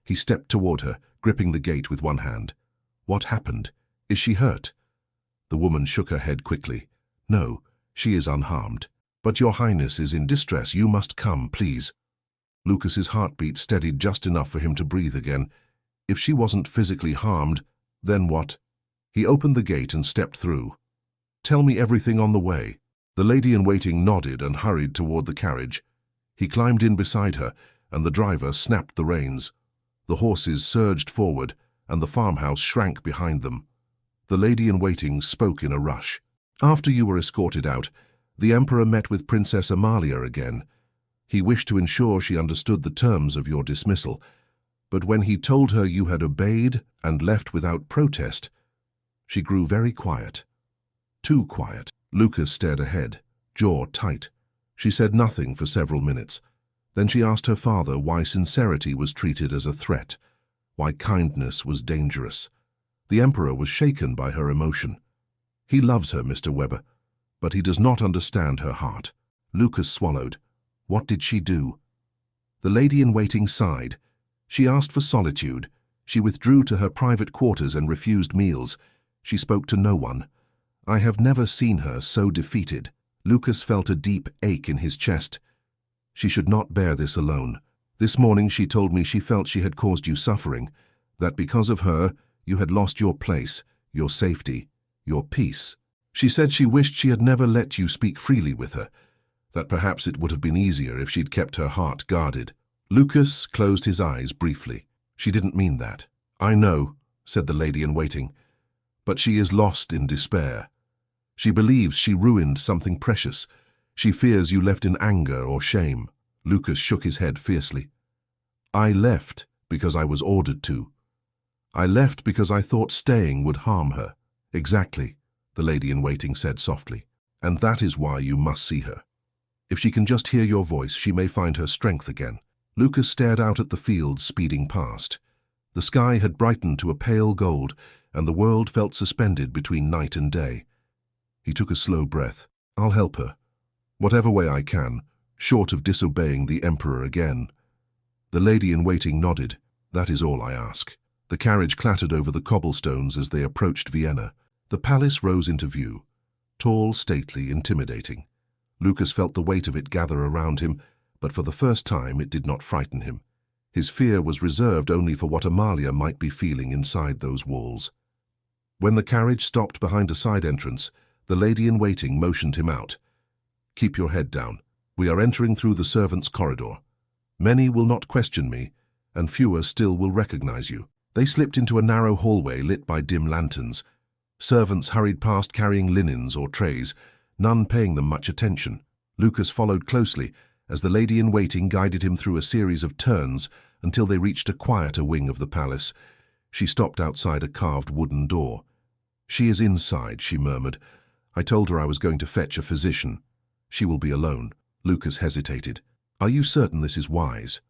He stepped toward her, gripping the gate with one hand. "What happened? Is she hurt?" The woman shook her head quickly. "No, she is unharmed. But your Highness is in distress. You must come, please." Lucas's heartbeat steadied just enough for him to breathe again. If she wasn't physically harmed, then what? He opened the gate and stepped through. "Tell me everything on the way." The lady-in-waiting nodded and hurried toward the carriage. He climbed in beside her, and the driver snapped the reins. The horses surged forward, and the farmhouse shrank behind them. The lady-in-waiting spoke in a rush. "After you were escorted out, the Emperor met with Princess Amalia again. He wished to ensure she understood the terms of your dismissal. But when he told her you had obeyed and left without protest, she grew very quiet. Too quiet." Lucas stared ahead, jaw tight. She said nothing for several minutes. Then she asked her father why sincerity was treated as a threat, why kindness was dangerous. The Emperor was shaken by her emotion. "He loves her, Mr. Weber, but he does not understand her heart." Lucas swallowed. What did she do? The lady-in-waiting sighed. She asked for solitude. She withdrew to her private quarters and refused meals. She spoke to no one. I have never seen her so defeated. Lucas felt a deep ache in his chest. She should not bear this alone. This morning she told me she felt she had caused you suffering, that because of her you had lost your place, your safety, your peace. She said she wished she had never let you speak freely with her, that perhaps it would have been easier if she'd kept her heart guarded. Lucas closed his eyes briefly. She didn't mean that. I know, said the lady-in-waiting, but she is lost in despair. She believes she ruined something precious. She fears you left in anger or shame. Lucas shook his head fiercely. I left because I was ordered to. I left because I thought staying would harm her. Exactly, the lady-in-waiting said softly, and that is why you must see her. If she can just hear your voice, she may find her strength again. Lucas stared out at the fields speeding past. The sky had brightened to a pale gold, and the world felt suspended between night and day. He took a slow breath. I'll help her, whatever way I can, short of disobeying the Emperor again. The lady-in-waiting nodded. That is all I ask. The carriage clattered over the cobblestones as they approached Vienna. The palace rose into view, tall, stately, intimidating. Lucas felt the weight of it gather around him, but for the first time it did not frighten him. His fear was reserved only for what Amalia might be feeling inside those walls. When the carriage stopped behind a side entrance, the lady-in-waiting motioned him out. Keep your head down. We are entering through the servants' corridor. Many will not question me, and fewer still will recognize you. They slipped into a narrow hallway lit by dim lanterns. Servants hurried past carrying linens or trays, none paying them much attention. Lucas followed closely as the lady-in-waiting guided him through a series of turns until they reached a quieter wing of the palace. She stopped outside a carved wooden door. She is inside, she murmured. I told her I was going to fetch a physician. She will be alone. Lucas hesitated. Are you certain this is wise?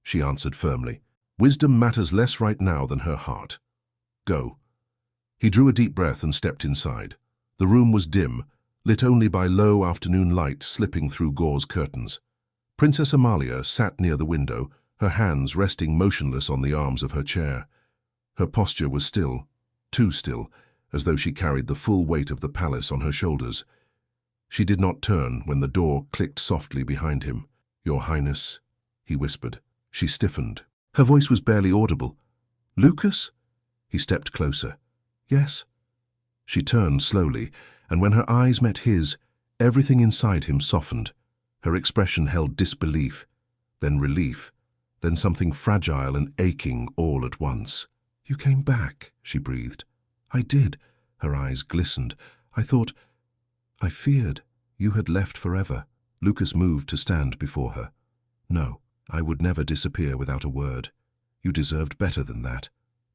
She answered firmly. Wisdom matters less right now than her heart. Go. He drew a deep breath and stepped inside. The room was dim, lit only by low afternoon light slipping through gauze curtains. Princess Amalia sat near the window, her hands resting motionless on the arms of her chair. Her posture was still, too still, as though she carried the full weight of the palace on her shoulders. She did not turn when the door clicked softly behind him. Your Highness, he whispered. She stiffened. Her voice was barely audible. Lucas? He stepped closer. Yes. She turned slowly, and when her eyes met his, everything inside him softened. Her expression held disbelief, then relief, then something fragile and aching all at once. You came back, she breathed. I did. Her eyes glistened. I feared you had left forever. Lucas moved to stand before her. No, I would never disappear without a word. You deserved better than that.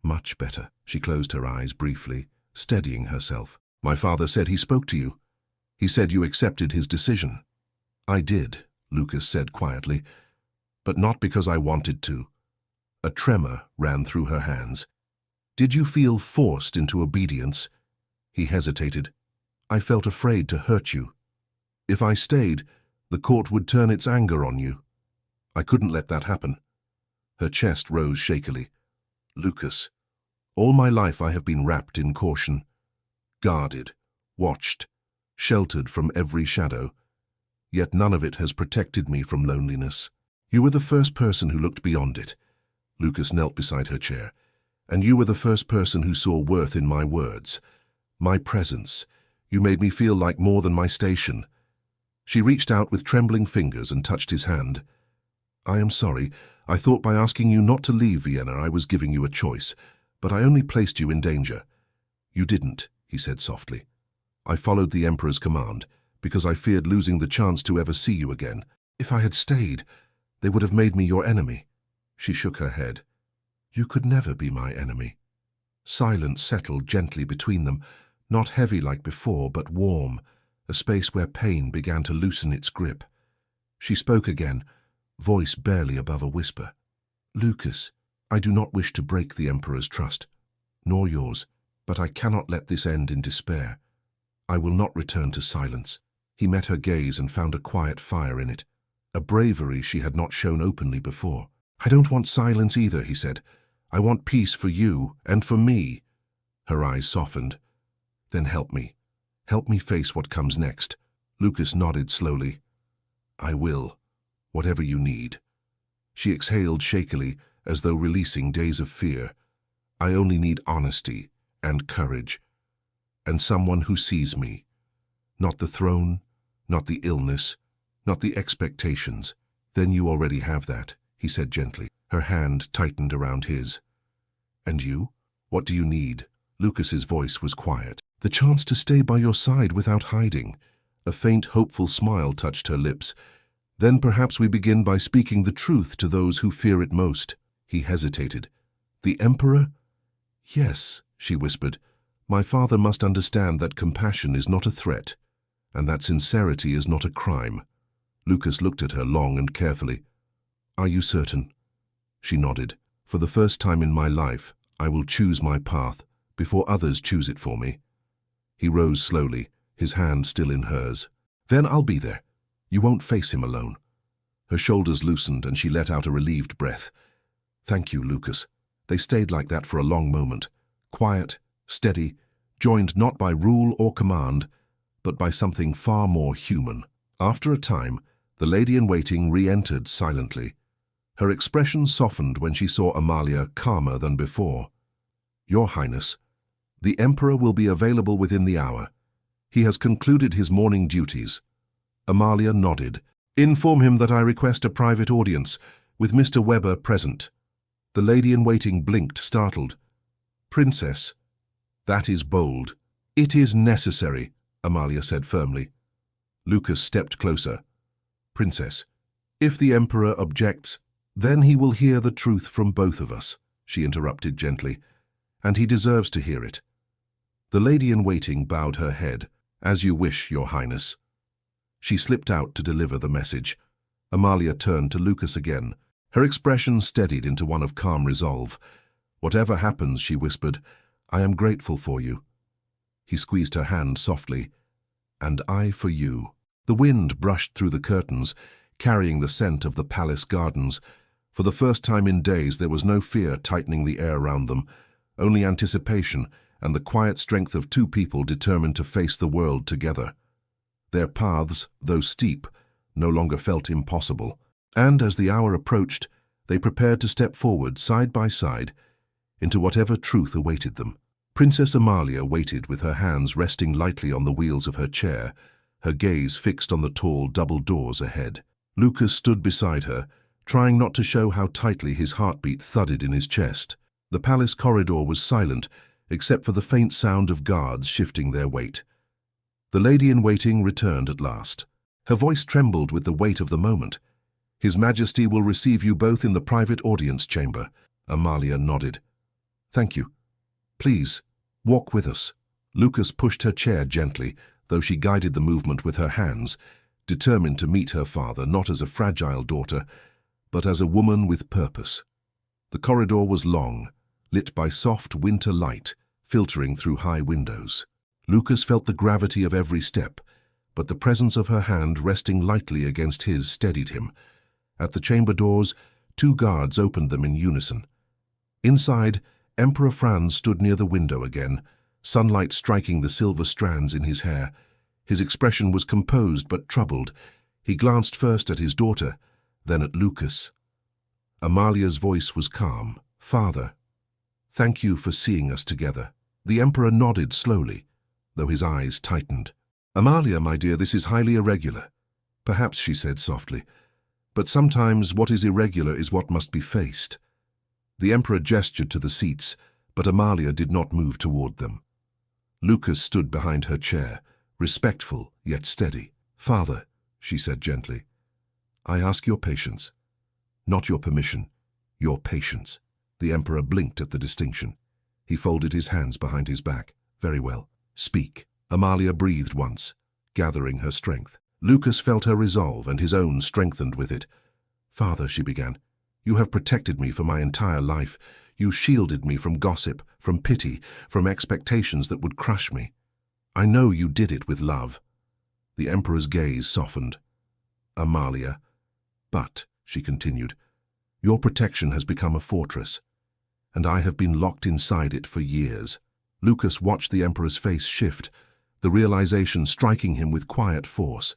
Much better. She closed her eyes briefly, steadying herself. My father said he spoke to you. He said you accepted his decision. I did, Lucas said quietly, but not because I wanted to. A tremor ran through her hands. Did you feel forced into obedience? He hesitated. I felt afraid to hurt you. If I stayed, the court would turn its anger on you. I couldn't let that happen. Her chest rose shakily. Lucas, all my life I have been wrapped in caution, guarded, watched, sheltered from every shadow. Yet none of it has protected me from loneliness. You were the first person who looked beyond it. Lucas knelt beside her chair. And you were the first person who saw worth in my words, my presence. You made me feel like more than my station. She reached out with trembling fingers and touched his hand. I am sorry. I thought by asking you not to leave Vienna I was giving you a choice, but I only placed you in danger. You didn't, he said softly. I followed the Emperor's command because I feared losing the chance to ever see you again. If I had stayed, they would have made me your enemy. She shook her head. You could never be my enemy. Silence settled gently between them, not heavy like before, but warm, a space where pain began to loosen its grip. She spoke again, voice barely above a whisper. Lucas, I do not wish to break the Emperor's trust, nor yours, but I cannot let this end in despair. I will not return to silence. He met her gaze and found a quiet fire in it, a bravery she had not shown openly before. I don't want silence either, he said. I want peace for you and for me. Her eyes softened. Then help me. Help me face what comes next. Lucas nodded slowly. I will, whatever you need. She exhaled shakily, as though releasing days of fear. I only need honesty and courage, and someone who sees me, Not the throne, not the illness, not the expectations. Then you already have that, he said gently. Her hand tightened around his. And you? What do you need? Lucas's voice was quiet. The chance to stay by your side without hiding. A faint, hopeful smile touched her lips. Then perhaps we begin by speaking the truth to those who fear it most. He hesitated. The Emperor? Yes, she whispered. My father must understand that compassion is not a threat, and that sincerity is not a crime. Lucas looked at her long and carefully. Are you certain? She nodded. For the first time in my life, I will choose my path before others choose it for me. He rose slowly, his hand still in hers. Then I'll be there. You won't face him alone. Her shoulders loosened and she let out a relieved breath. Thank you, Lucas. They stayed like that for a long moment. Quiet, steady, joined not by rule or command, but by something far more human. After a time, the lady-in-waiting re-entered silently. Her expression softened when she saw Amalia calmer than before. Your Highness, the Emperor will be available within the hour. He has concluded his morning duties. Amalia nodded. Inform him that I request a private audience, with Mr. Weber present. The lady-in-waiting blinked, startled. Princess, that is bold. It is necessary, Amalia said firmly. Lucas stepped closer. Princess, if the Emperor objects, then he will hear the truth from both of us, she interrupted gently, and he deserves to hear it. The lady-in-waiting bowed her head. As you wish, Your Highness. She slipped out to deliver the message. Amalia turned to Lucas again. Her expression steadied into one of calm resolve. Whatever happens, she whispered, I am grateful for you. He squeezed her hand softly. And I for you. The wind brushed through the curtains, carrying the scent of the palace gardens. For the first time in days, there was no fear tightening the air around them, only anticipation and the quiet strength of two people determined to face the world together. Their paths, though steep, no longer felt impossible, and as the hour approached, they prepared to step forward side by side into whatever truth awaited them. Princess Amalia waited with her hands resting lightly on the wheels of her chair, her gaze fixed on the tall double doors ahead. Lucas stood beside her, trying not to show how tightly his heartbeat thudded in his chest. The palace corridor was silent, except for the faint sound of guards shifting their weight. The lady-in-waiting returned at last. Her voice trembled with the weight of the moment. His Majesty will receive you both in the private audience chamber. Amalia nodded. Thank you. Please, walk with us. Lucas pushed her chair gently, though she guided the movement with her hands, determined to meet her father not as a fragile daughter, but as a woman with purpose. The corridor was long, lit by soft winter light, filtering through high windows. Lucas felt the gravity of every step, but the presence of her hand resting lightly against his steadied him. At the chamber doors, two guards opened them in unison. Inside, Emperor Franz stood near the window again, sunlight striking the silver strands in his hair. His expression was composed but troubled. He glanced first at his daughter, then at Lucas. Amalia's voice was calm. Father, thank you for seeing us together. The Emperor nodded slowly, though his eyes tightened. Amalia, my dear, this is highly irregular. Perhaps, she said softly, but sometimes what is irregular is what must be faced. The Emperor gestured to the seats, but Amalia did not move toward them. Lucas stood behind her chair, respectful yet steady. Father, she said gently, I ask your patience. Not your permission, your patience. The Emperor blinked at the distinction. He folded his hands behind his back. Very well. Speak. Amalia breathed once, gathering her strength. Lucas felt her resolve, and his own strengthened with it. Father, she began, you have protected me for my entire life. You shielded me from gossip, from pity, from expectations that would crush me. I know you did it with love. The Emperor's gaze softened. Amalia, but, she continued, your protection has become a fortress, and I have been locked inside it for years. Lucas watched the Emperor's face shift, the realization striking him with quiet force.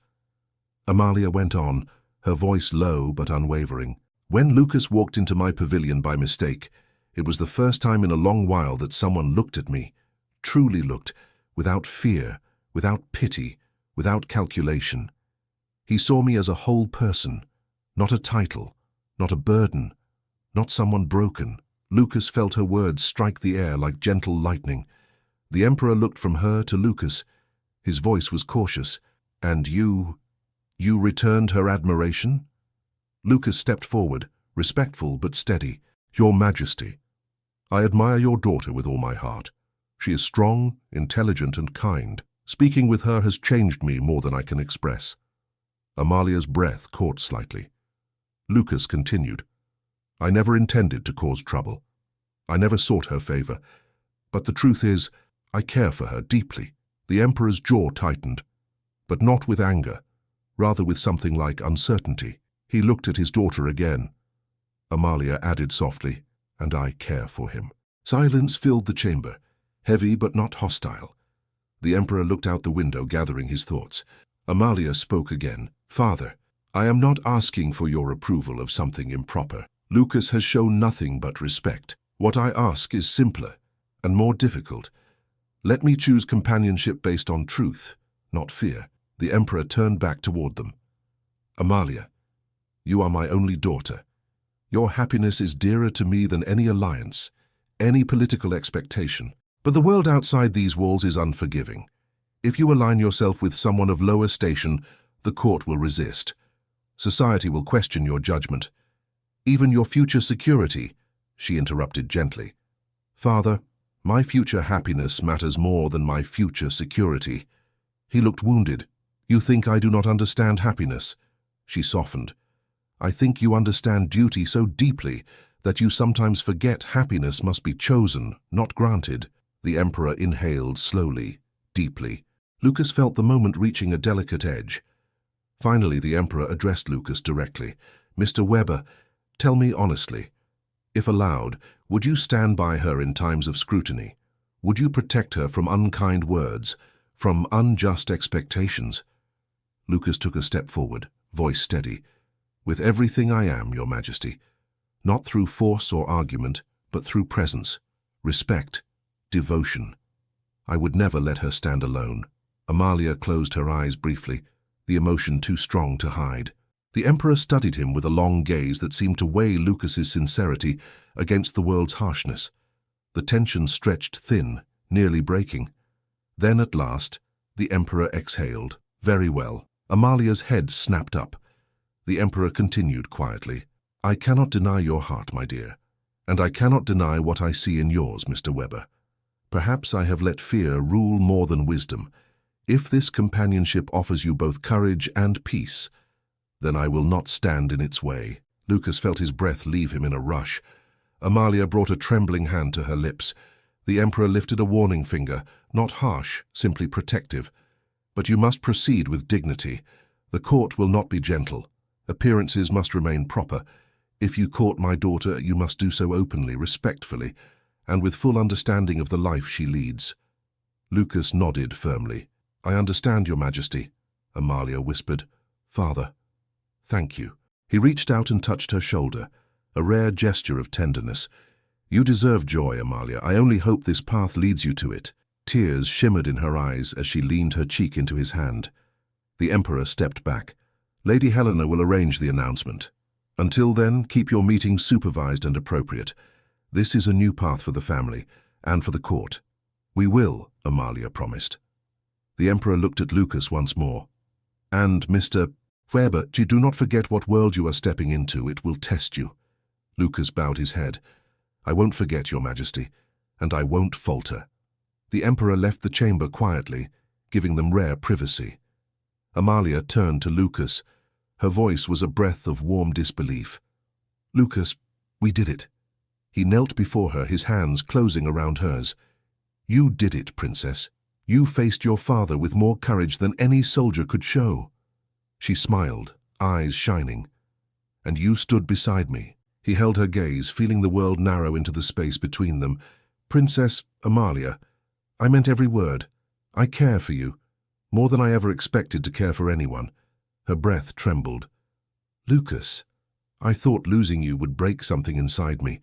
Amalia went on, her voice low but unwavering. When Lucas walked into my pavilion by mistake, it was the first time in a long while that someone looked at me, truly looked, without fear, without pity, without calculation. He saw me as a whole person, not a title, not a burden, not someone broken. Lucas felt her words strike the air like gentle lightning. The Emperor looked from her to Lucas. His voice was cautious. "And you returned her admiration?" Lucas stepped forward, respectful but steady. "Your Majesty, I admire your daughter with all my heart. She is strong, intelligent, and kind. Speaking with her has changed me more than I can express." Amalia's breath caught slightly. Lucas continued, "I never intended to cause trouble. I never sought her favor. But the truth is, I care for her deeply." The Emperor's jaw tightened, but not with anger, rather with something like uncertainty. He looked at his daughter again. Amalia added softly, "And I care for him." Silence filled the chamber, heavy but not hostile. The Emperor looked out the window, gathering his thoughts. Amalia spoke again. "Father, I am not asking for your approval of something improper. Lucas has shown nothing but respect. What I ask is simpler and more difficult. Let me choose companionship based on truth, not fear." The Emperor turned back toward them. "Amalia, you are my only daughter. Your happiness is dearer to me than any alliance, any political expectation. But the world outside these walls is unforgiving. If you align yourself with someone of lower station, the court will resist. Society will question your judgment. Even your future security," she interrupted gently. "Father, my future happiness matters more than my future security." He looked wounded. "You think I do not understand happiness?" She softened. "I think you understand duty so deeply that you sometimes forget happiness must be chosen, not granted." The Emperor inhaled slowly, deeply. Lucas felt the moment reaching a delicate edge. Finally, the Emperor addressed Lucas directly. "Mr. Weber, tell me honestly, if allowed, would you stand by her in times of scrutiny? Would you protect her from unkind words, from unjust expectations?" Lucas took a step forward, voice steady. "With everything I am, Your Majesty. Not through force or argument, but through presence, respect, devotion. I would never let her stand alone." Amalia closed her eyes briefly, the emotion too strong to hide. The Emperor studied him with a long gaze that seemed to weigh Lucas's sincerity against the world's harshness. The tension stretched thin, nearly breaking. Then at last, the Emperor exhaled. "Very well." Amalia's head snapped up. The Emperor continued quietly. "I cannot deny your heart, my dear, and I cannot deny what I see in yours, Mr. Weber. Perhaps I have let fear rule more than wisdom. If this companionship offers you both courage and peace, then I will not stand in its way." Lucas felt his breath leave him in a rush. Amalia brought a trembling hand to her lips. The Emperor lifted a warning finger, not harsh, simply protective. "But you must proceed with dignity. The court will not be gentle. Appearances must remain proper. If you court my daughter, you must do so openly, respectfully, and with full understanding of the life she leads." Lucas nodded firmly. "I understand, Your Majesty," Amalia whispered. "Father, thank you." He reached out and touched her shoulder, a rare gesture of tenderness. "You deserve joy, Amalia. I only hope this path leads you to it." Tears shimmered in her eyes as she leaned her cheek into his hand. The Emperor stepped back. "Lady Helena will arrange the announcement. Until then, keep your meetings supervised and appropriate. This is a new path for the family and for the court." "We will," Amalia promised. The Emperor looked at Lucas once more. "And, Mr. Weber, do not forget what world you are stepping into. It will test you." Lucas bowed his head. "I won't forget, Your Majesty, and I won't falter." The Emperor left the chamber quietly, giving them rare privacy. Amalia turned to Lucas. Her voice was a breath of warm disbelief. "Lucas, we did it." He knelt before her, his hands closing around hers. "You did it, Princess. You faced your father with more courage than any soldier could show." She smiled, eyes shining. "And you stood beside me." He held her gaze, feeling the world narrow into the space between them. "Princess Amalia, I meant every word. I care for you, more than I ever expected to care for anyone." Her breath trembled. "Lucas, I thought losing you would break something inside me,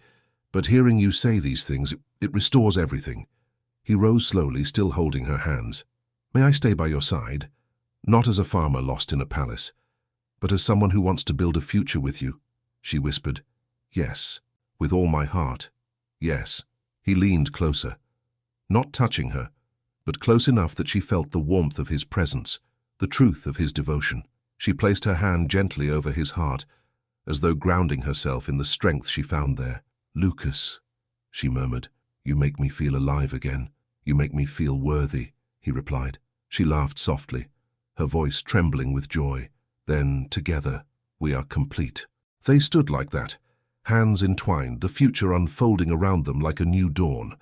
but hearing you say these things, it restores everything." He rose slowly, still holding her hands. "May I stay by your side?" Not as a farmer lost in a palace, but as someone who wants to build a future with you, she whispered. Yes, with all my heart. Yes. He leaned closer, not touching her, but close enough that she felt the warmth of his presence, the truth of his devotion. She placed her hand gently over his heart, as though grounding herself in the strength she found there. Lucas, she murmured, you make me feel alive again. You make me feel worthy, he replied. She laughed softly, her voice trembling with joy. Then, together, we are complete. They stood like that, hands entwined, the future unfolding around them like a new dawn.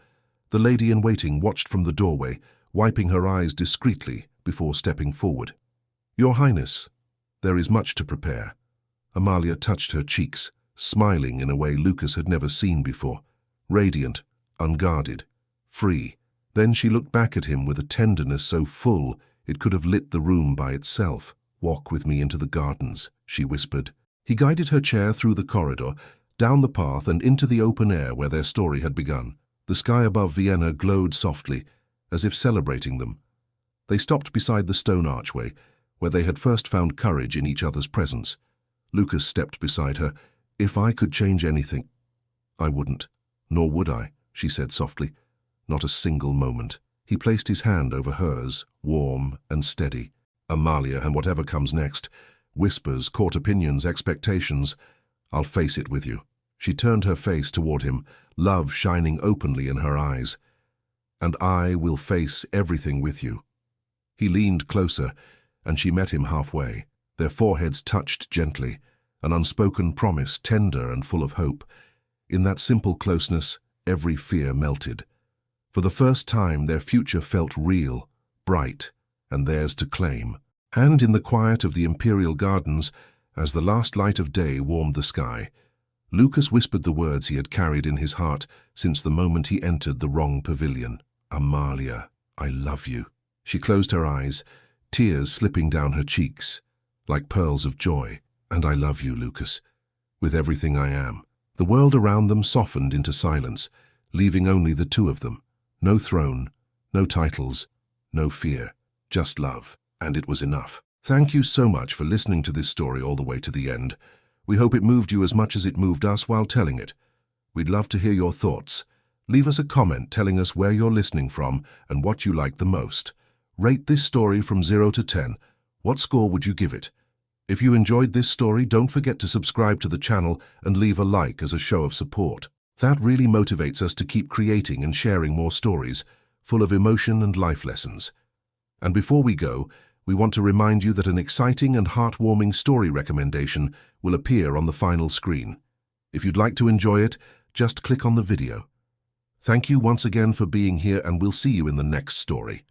The lady-in-waiting watched from the doorway, wiping her eyes discreetly before stepping forward. Your Highness, there is much to prepare. Amalia touched her cheeks, smiling in a way Lucas had never seen before. Radiant, unguarded, free. Then she looked back at him with a tenderness so full it could have lit the room by itself. Walk with me into the gardens, she whispered. He guided her chair through the corridor, down the path and into the open air where their story had begun. The sky above Vienna glowed softly, as if celebrating them. They stopped beside the stone archway, where they had first found courage in each other's presence. Lucas stepped beside her. If I could change anything, I wouldn't. Nor would I, she said softly. Not a single moment. He placed his hand over hers, warm and steady. Amalia, and whatever comes next, whispers, court opinions, expectations, I'll face it with you. She turned her face toward him, love shining openly in her eyes. And I will face everything with you. He leaned closer, and she met him halfway. Their foreheads touched gently, an unspoken promise, tender and full of hope. In that simple closeness, every fear melted. For the first time, their future felt real, bright, and theirs to claim. And in the quiet of the imperial gardens, as the last light of day warmed the sky, Lucas whispered the words he had carried in his heart since the moment he entered the wrong pavilion. Amalia, I love you. She closed her eyes, tears slipping down her cheeks, like pearls of joy. And I love you, Lucas, with everything I am. The world around them softened into silence, leaving only the two of them. No throne, no titles, no fear, just love. And it was enough. Thank you so much for listening to this story all the way to the end. We hope it moved you as much as it moved us while telling it. We'd love to hear your thoughts. Leave us a comment telling us where you're listening from and what you like the most. Rate this story from 0 to 10. What score would you give it? If you enjoyed this story, don't forget to subscribe to the channel and leave a like as a show of support. That really motivates us to keep creating and sharing more stories, full of emotion and life lessons. And before we go, we want to remind you that an exciting and heartwarming story recommendation will appear on the final screen. If you'd like to enjoy it, just click on the video. Thank you once again for being here, and we'll see you in the next story.